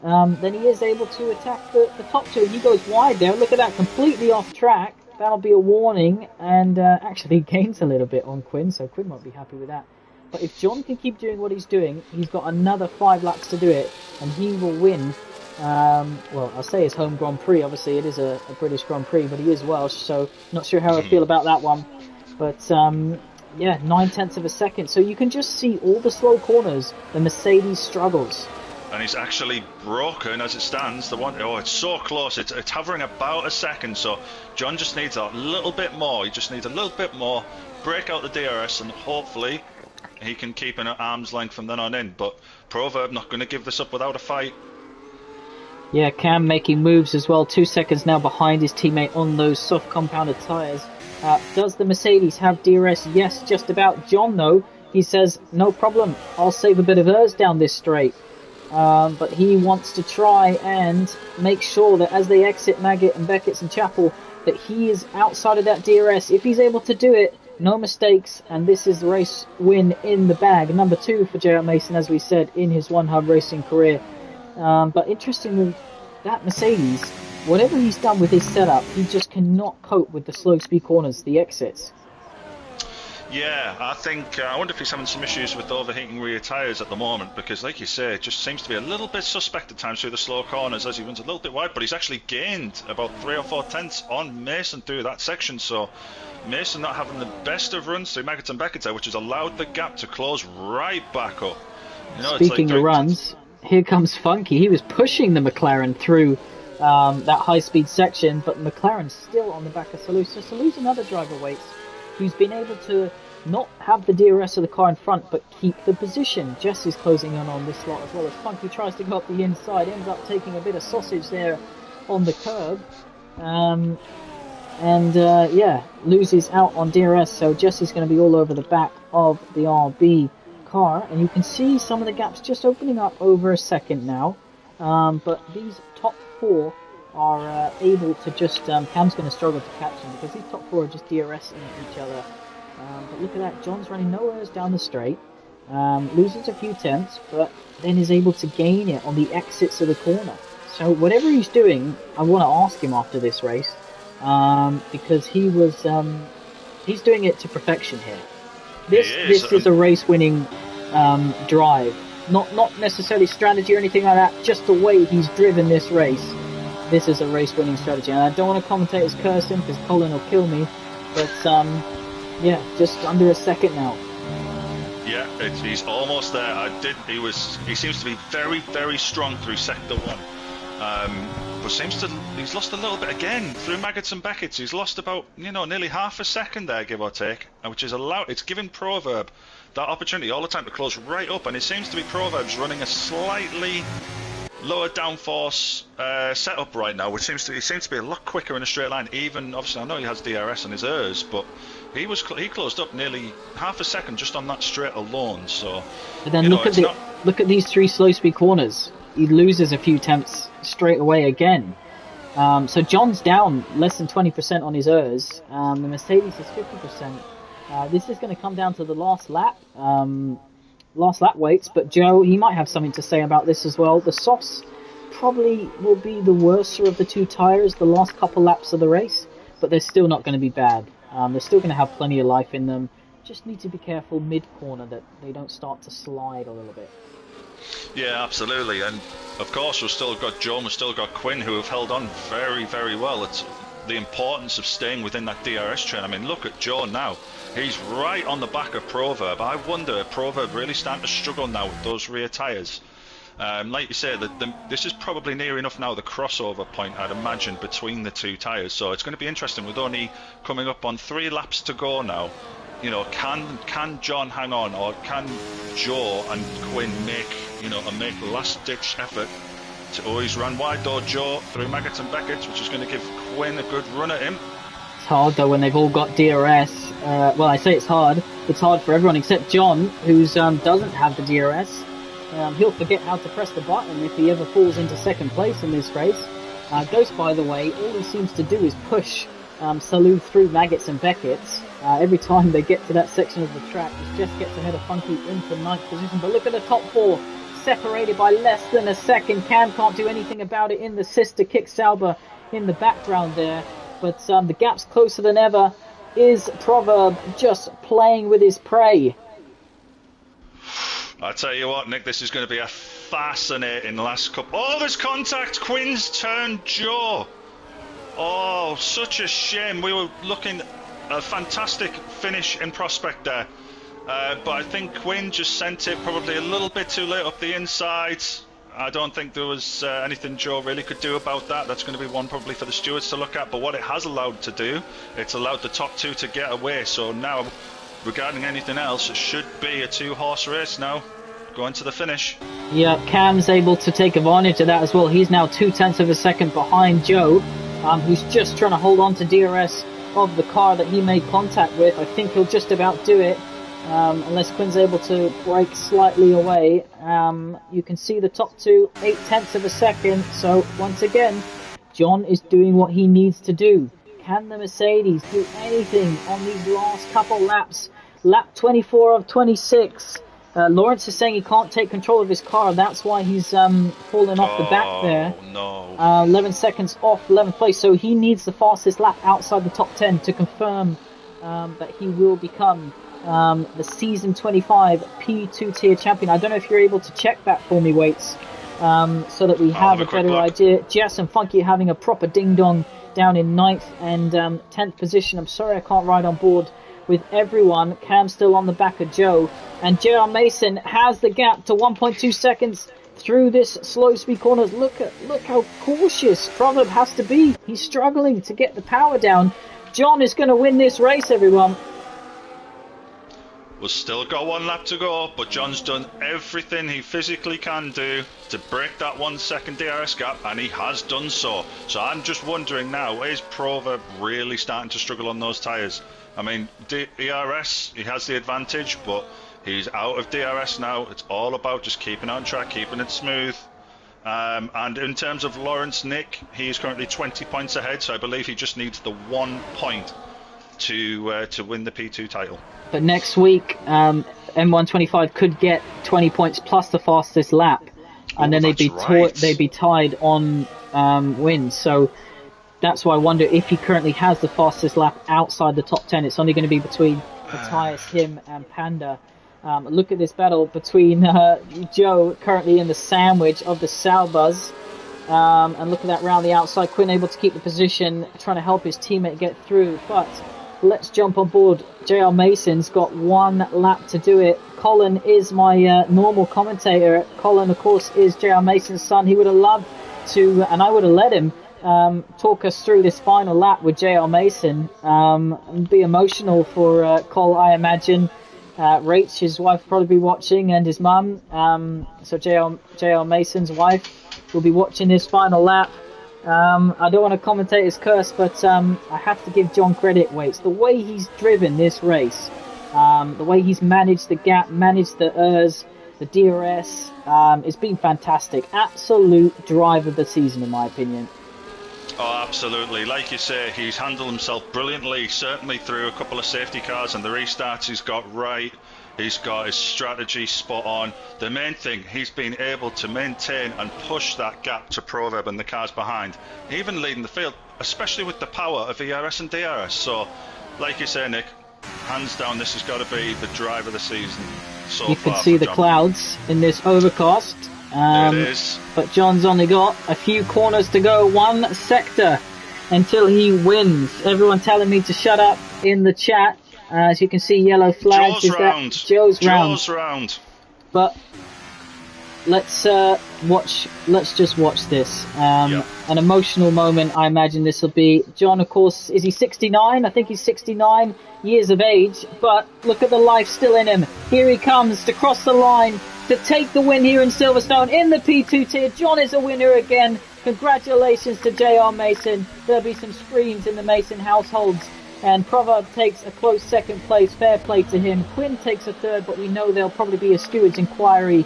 than he is able to attack the top two. He goes wide there. Look at that, completely off track. That'll be a warning, and actually gains a little bit on Quinn, so Quinn won't be happy with that. But if John can keep doing what he's doing, he's got another 5 laps to do it, and he will win. I'll say his home Grand Prix. Obviously, it is a British Grand Prix, but he is Welsh, so not sure how I feel about that one. But 9/10 of a second. So you can just see all the slow corners. The Mercedes struggles.
And he's actually broken as it stands. It's so close. It's hovering about a second. So John just needs a little bit more. He just needs a little bit more. Break out the DRS, and hopefully he can keep an arm's length from then on in. But Proverb not going to give this up without a fight.
Yeah, Cam making moves as well. 2 seconds now behind his teammate on those soft compounded tyres. Does the Mercedes have DRS? Yes, just about. John, though, he says, no problem. I'll save a bit of hers down this straight. But he wants to try and make sure that as they exit Maggott and Beckett's and Chapel, that he is outside of that DRS. If he's able to do it, no mistakes, and this is the race win in the bag. Number 2 for J.R. Mason, as we said, in his One Hub racing career. But interestingly, that Mercedes, whatever he's done with his setup, he just cannot cope with the slow speed corners, the exits.
Yeah, I think, I wonder if he's having some issues with overheating rear tyres at the moment, because like you say, it just seems to be a little bit suspect at times through the slow corners as he runs a little bit wide, but he's actually gained about 3 or 4 tenths on Mason through that section, so Mason not having the best of runs through Maggott and Beckett, which has allowed the gap to close right back up.
Speaking of runs, here comes Funky. He was pushing the McLaren through that high-speed section, but McLaren's still on the back of Salou. So Salou's another driver waits, who's been able to not have the DRS of the car in front, but keep the position. Jess is closing in on this lot as well as Funky tries to go up the inside, ends up taking a bit of sausage there on the curb. Loses out on DRS, so Jess is going to be all over the back of the RB car, and you can see some of the gaps just opening up over a second now. But these top 4 are able to just... Cam's going to struggle to catch them because these top 4 are just DRSing each other. But look at that, John's running nowheres down the straight, loses a few tenths, but then is able to gain it on the exits of the corner. So whatever he's doing, I want to ask him after this race, because he's doing it to perfection here. This is a race-winning drive, not necessarily strategy or anything like that, just the way he's driven this race. This is a race-winning strategy, and I don't want to commentate as curse him because Colin will kill me, but just under a second now.
Yeah, he's almost there. He seems to be very, very strong through sector 1. But he's lost a little bit again through Maggott and Beckett. He's lost about nearly half a second there, give or take, which is it's giving Proverb that opportunity all the time to close right up, and it seems to be Proverb's running a slightly lower downforce setup right now, which seems to be a lot quicker in a straight line. Even obviously, I know he has DRS on his ERS, but he closed up nearly half a second just on that straight alone. So,
but then look at these 3 slow speed corners. He loses a few tenths straight away again. So John's down less than 20% on his ERS. The Mercedes is 50%. This is going to come down to the last lap weights, but Joe, he might have something to say about this as well. The softs probably will be the worser of the two tyres the last couple laps of the race, but they're still not going to be bad. They're still going to have plenty of life in them. Just need to be careful mid-corner that they don't start to slide a little bit.
Yeah, absolutely. And of course we've still got Joe, we've still got Quinn, who have held on very, very well. It's the importance of staying within that DRS train. I mean, look at Joe now. He's right on the back of Proverb. I wonder if Proverb really starting to struggle now with those rear tyres. Like you say, this is probably near enough now the crossover point, I'd imagine, between the two tyres. So it's going to be interesting with only coming up on 3 laps to go now. You know, can John hang on, or can Joe and Quinn make a last-ditch effort to always run wide though Joe through Maggots and Beckett's, which is going to give Quinn a good run at him.
It's hard though when they've all got DRS. Well, I say it's hard. It's hard for everyone except John, who doesn't have the DRS. He'll forget how to press the button if he ever falls into second place in this race. Ghost, by the way, all he seems to do is push Salou through Maggots and Beckett's. Every time they get to that section of the track, he just gets ahead of Funky into 9th position. But look at the top 4, separated by less than a second. Cam can't do anything about it in the sister kick Sauber in the background there. But the gap's closer than ever. Is Proverb just playing with his prey?
I tell you what, Nick, this is going to be a fascinating last couple. Oh, there's contact. Quinn's turned Joe. Oh, such a shame. We were looking a fantastic finish in prospect there. But I think Quinn just sent it probably a little bit too late up the inside. I don't think there was anything Joe really could do about that. That's going to be one probably for the stewards to look at. But what it has allowed to do, it's allowed the top 2 to get away. So now, regarding anything else, it should be a 2-horse race now, going to the finish.
Yeah, Cam's able to take advantage of that as well. He's now 0.2 of a second behind Joe, who's just trying to hold on to DRS of the car that he made contact with. I think he'll just about do it, unless Quinn's able to break slightly away. You can see the top 2, 0.8 of a second. So once again, John is doing what he needs to do. Can the Mercedes do anything on these last couple laps? Lap 24 of 26. Lawrence is saying he can't take control of his car. That's why he's fallen off the back there.
No.
11 seconds off 11th place. So he needs the fastest lap outside the top 10 to confirm that he will become the season 25 P2 tier champion. I don't know if you're able to check that for me, Waits, so that we have a better idea. Jess and Funky having a proper ding-dong down in 9th and 10th position. I'm sorry I can't ride on board with everyone. Cam still on the back of Joe, and JR Mason has the gap to 1.2 seconds through this slow speed corners. Look how cautious Proverb has to be. He's struggling to get the power down. John is going to win this race, everyone.
We've still got 1 lap to go, but John's done everything he physically can do to break that 1 second DRS gap, and he has done so. So I'm just wondering now, is Proverb really starting to struggle on those tyres? I mean, ERS, he has the advantage, but he's out of DRS now. It's all about just keeping on track, keeping it smooth. And in terms of Lawrence, Nick, he's currently 20 points ahead, so I believe he just needs the 1 point to win the P2 title.
But next week, M125 could get 20 points plus the fastest lap, and then they'd be tied on wins. So that's why I wonder if he currently has the fastest lap outside the top 10. It's only going to be between Matthias, him, and Panda. Look at this battle between Joe, currently in the sandwich of the Saubers. And look at that round the outside. Quinn able to keep the position, trying to help his teammate get through. But let's jump on board. JR Mason's got 1 lap to do it. Colin is my normal commentator. Colin, of course, is JR Mason's son. He would have loved to, and I would have let him talk us through this final lap with JR Mason. Be emotional for Cole, I imagine. Rach, his wife, will probably be watching, and his mum. So JR Mason's wife will be watching this final lap. I don't want to commentate his curse, but I have to give John credit, Waits. The way he's driven this race, the way he's managed the gap, managed the ERS, the DRS, it's been fantastic. Absolute drive of the season, in my opinion.
Oh, absolutely. Like you say, he's handled himself brilliantly, certainly through a couple of safety cars and the restarts he's got right. He's got his strategy spot on. The main thing, he's been able to maintain and push that gap to Proverb and the cars behind, even leading the field, especially with the power of ERS and DRS. So, like you say, Nick, hands down, this has got to be the drive of the season so
You can
far
see
for
the
John.
clouds in this overcast.
It is.
But John's only got a few corners to go, one sector until he wins. Everyone telling me to shut up in the chat. As you can see, yellow flags.
Joe's round.
Joe's round?
Joe's round.
But let's watch. Let's just watch this. An emotional moment. I imagine this will be. John, of course, is he 69? I think he's 69 years of age. But look at the life still in him. Here he comes to cross the line to take the win here in Silverstone in the P2 tier. John is a winner again. Congratulations to JR Mason. There'll be some screams in the Mason households. And Proverb takes a close second place. Fair play to him. Quinn takes a third, but we know there'll probably be a steward's inquiry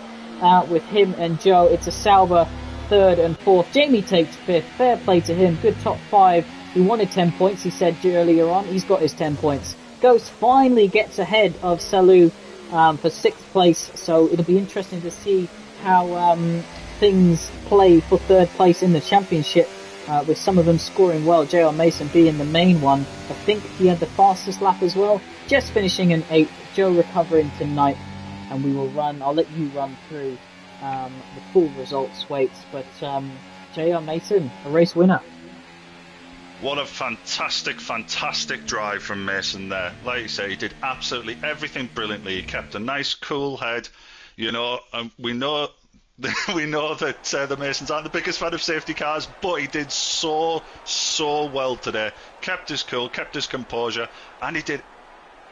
with him and Joe. It's a Sauber third and fourth. Jamie takes fifth. Fair play to him. Good top five. He wanted 10 points, he said earlier on. He's got his 10 points. Ghost finally gets ahead of Salou for sixth place. So it'll be interesting to see how things play for third place in the championship. With some of them scoring well, JR Mason being the main one. I think he had the fastest lap as well, just finishing in 8th. Joe recovering to 9th, and we will run. I'll let you run through the full results weights, but JR Mason, a race winner.
What a fantastic, fantastic drive from Mason there. Like you say, he did absolutely everything brilliantly. He kept a nice, cool head. You know, we know that the Masons aren't the biggest fan of safety cars, but he did so well today. Kept his cool, kept his composure, and he did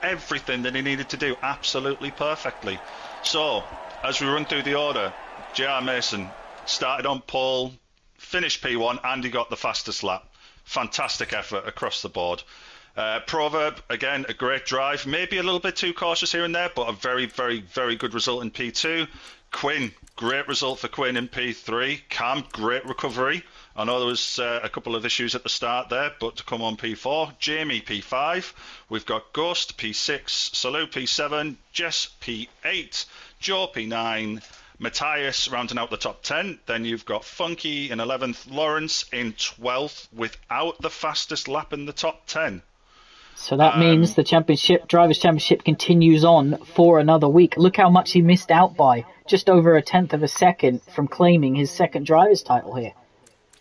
everything that he needed to do absolutely perfectly. So, as we run through the order, JR Mason started on pole, finished P1, and he got the fastest lap. Fantastic effort across the board. Proverb, again, a great drive. Maybe a little bit too cautious here and there, but a very, very, very good result in P2. Quinn, great result for Quinn in P3. Cam, great recovery. I know there was a couple of issues at the start there, but to come on P4. Jamie, P5. We've got Ghost, P6. Salou, P7. Jess, P8. Joe, P9. Matthias rounding out the top 10. Then you've got Funky in 11th. Lawrence in 12th without the fastest lap in the top 10.
So that means the Drivers' Championship continues on for another week. Look how much he missed out by. Just over a tenth of a second from claiming his second driver's title here.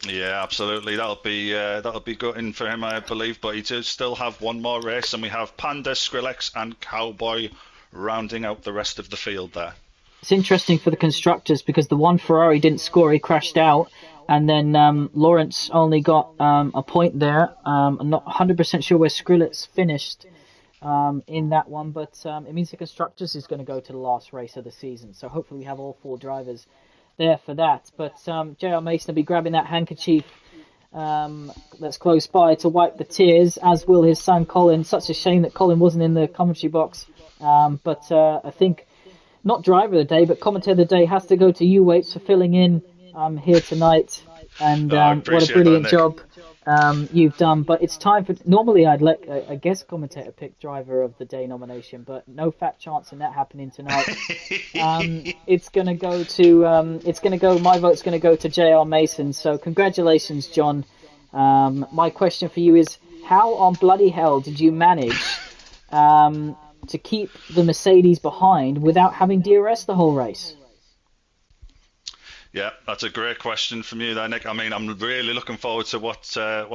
Yeah, absolutely. That'll be gutting for him, I believe. But he does still have one more race, and we have Panda, Skrillex, and Cowboy rounding out the rest of the field there.
It's interesting for the constructors because the one Ferrari didn't score, he crashed out. And then Lawrence only got a point there. I'm not 100% sure where Skrillex finished in that one, but it means the Constructors is going to go to the last race of the season. So hopefully we have all four drivers there for that. But JR Mason will be grabbing that handkerchief that's close by to wipe the tears, as will his son Colin. Such a shame that Colin wasn't in the commentary box. But I think, not driver of the day, but commentator of the day has to go to you, Waits, for filling in here tonight, and what a brilliant job you've done. But it's time for, normally I'd let a guest commentator pick driver of the day nomination, but no fat chance in that happening tonight. It's gonna go my vote's gonna go to JR Mason, so congratulations, John. My question for you is, how on bloody hell did you manage to keep the Mercedes behind without having DRS the whole race?
Yeah, that's a great question from you there, Nick. I mean, I'm really looking forward to what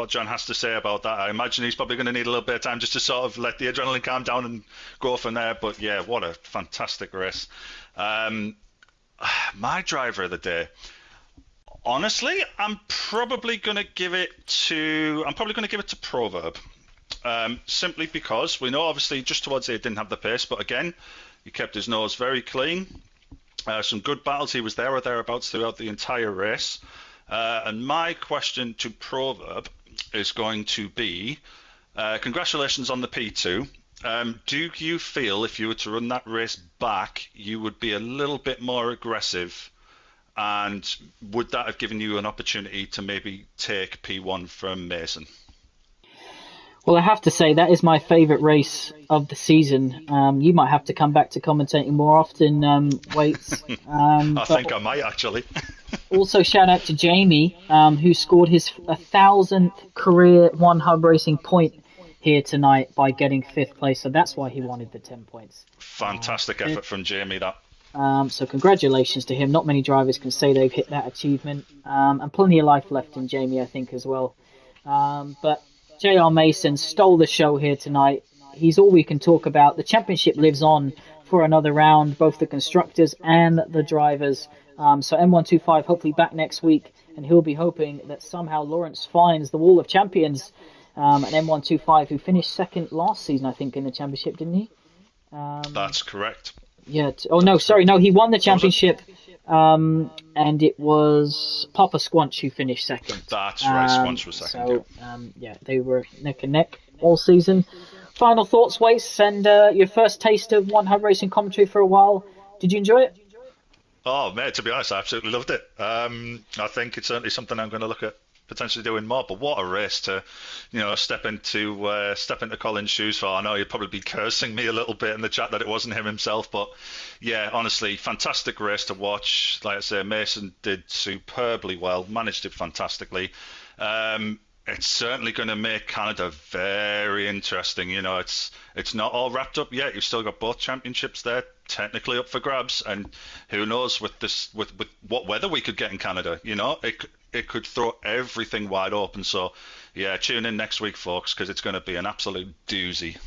John has to say about that. I imagine he's probably going to need a little bit of time just to sort of let the adrenaline calm down and go from there. But yeah, what a fantastic race. My driver of the day. Honestly, I'm probably going to give it to Proverb. Simply because we know, obviously, just towards the end didn't have the pace, but again, he kept his nose very clean. Some good battles. He was there or thereabouts throughout the entire race. And my question to Proverb is going to be, congratulations on the P2. Do you feel if you were to run that race back, you would be a little bit more aggressive And would that have given you an opportunity to maybe take P1 from Mason?
Well, I have to say that is my favourite race of the season. You might have to come back to commentating more often, Waits.
I
But
think I might actually.
also shout out to Jamie, who scored his 1,000th career One Hub Racing point here tonight by getting fifth place. So that's why he wanted the 10 points.
Fantastic effort from Jamie, that.
So congratulations to him. Not many drivers can say they've hit that achievement, and plenty of life left in Jamie, I think, as well. But J.R. Mason stole the show here tonight. He's all we can talk about. The championship lives on for another round, both the constructors and the drivers. So M125 hopefully back next week, and he'll be hoping that somehow Lawrence finds the Wall of Champions, and M125 who finished second last season, I think, in the championship, didn't he?
That's correct.
Yeah. No, he won the championship, and it was Papa Squanch who finished second.
That's right, Squanch was second.
So, they were neck and neck all season. Final thoughts, Wace, and your first taste of One Hub Racing commentary for a while. Did you enjoy it?
Oh, mate, to be honest, I absolutely loved it. I think it's certainly something I'm going to look at potentially doing more. But what a race to, step into Colin's shoes for. I know he'd probably be cursing me a little bit in the chat that it wasn't him himself, but yeah, honestly, fantastic race to watch. Like I say, Mason did superbly well, managed it fantastically. It's certainly going to make Canada very interesting. It's not all wrapped up yet. You've still got both championships there, technically up for grabs, and who knows with what weather we could get in Canada. It could throw everything wide open. So yeah, tune in next week, folks, because it's going to be an absolute doozy.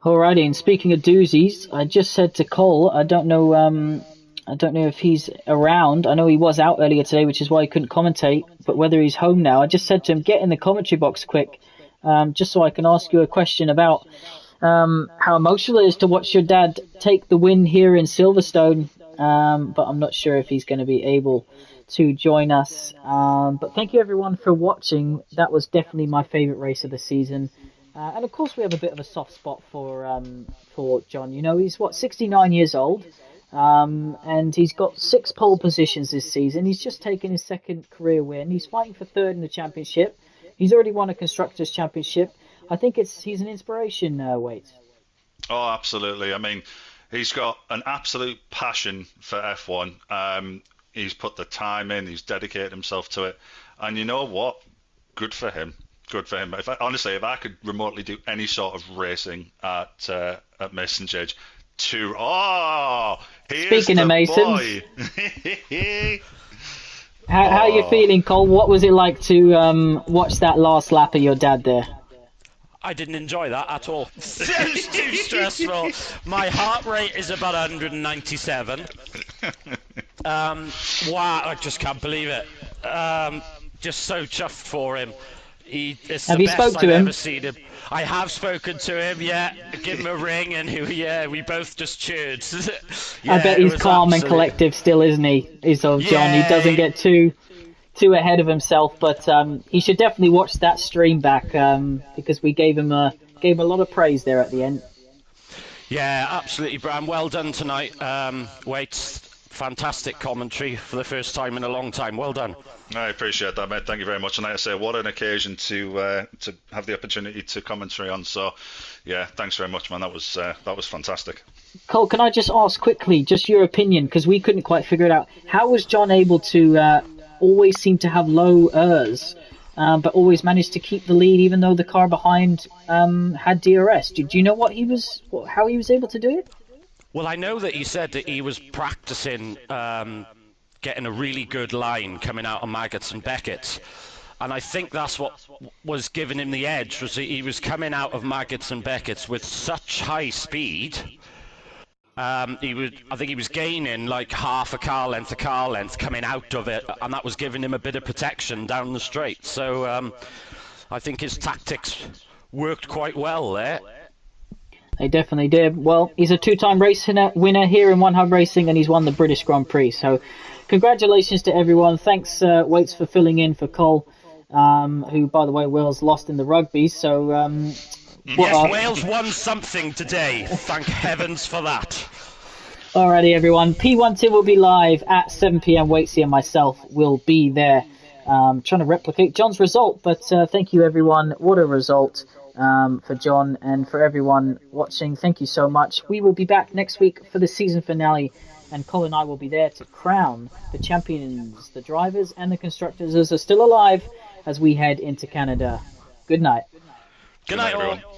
Alrighty, and speaking of doozies, I just said to Cole, I don't know if he's around. I know he was out earlier today, which is why he couldn't commentate, but whether he's home now, I just said to him, get in the commentary box quick, just so I can ask you a question about how emotional it is to watch your dad take the win here in Silverstone, but I'm not sure if he's going to be able to join us. But thank you everyone for watching. That was definitely my favourite race of the season. And of course we have a bit of a soft spot for John. He's 69 years old. And he's got 6 pole positions this season. He's just taken his second career win. He's fighting for third in the championship. He's already won a constructors championship. I think he's an inspiration, Wade.
Oh, absolutely. I mean, he's got an absolute passion for F1. He's put the time in. He's dedicated himself to it. And you know what? Good for him. Good for him. If I could remotely do any sort of racing at Mason Judge, speaking
of Masons, how are you feeling, Cole? What was it like to watch that last lap of your dad there?
I didn't enjoy that at all. It was too stressful. My heart rate is about 197. Wow, I just can't believe it. Just so chuffed for him.
Have you spoken to him?
Ever seen him. I have spoken to him, yeah. Give him a ring, and we both just cheered.
I bet he's calm and collective still, isn't he? John. He doesn't get too ahead of himself, but he should definitely watch that stream back because we gave him a lot of praise there at the end.
Yeah, absolutely, Bram. Well done tonight. Waits, fantastic commentary for the first time in a long time. Well done.
I appreciate that, mate. Thank you very much. And like I say, what an occasion to have the opportunity to commentary on. So, yeah, thanks very much, man. That was fantastic.
Cole, can I just ask quickly, just your opinion, because we couldn't quite figure it out. How was John able to always seem to have low ERS, but always managed to keep the lead, even though the car behind had DRS? Do you know how he was able to do it?
Well, I know that he said that he was practicing getting a really good line coming out of Maggots and Beckett's. And I think that's what was giving him the edge, was he was coming out of Maggots and Beckett's with such high speed. I think he was gaining like half a car length coming out of it, and that was giving him a bit of protection down the straight. So I think his tactics worked quite well there.
They definitely did. Well, he's a 2-time race winner here in One Hub Racing, and he's won the British Grand Prix. So congratulations to everyone. Thanks, Waits, for filling in for Cole, who, by the way, Wales lost in the rugby. So
yes, Wales won something today. Thank heavens for that.
Alrighty, everyone. P1 Tim will be live at 7 p.m. Waitsy and myself will be there, trying to replicate John's result. But thank you, everyone. What a result for John and for everyone watching. Thank you so much. We will be back next week for the season finale, and Colin and I will be there to crown the champions. The drivers and the constructors are still alive as we head into Canada. Good night.
Good night, all.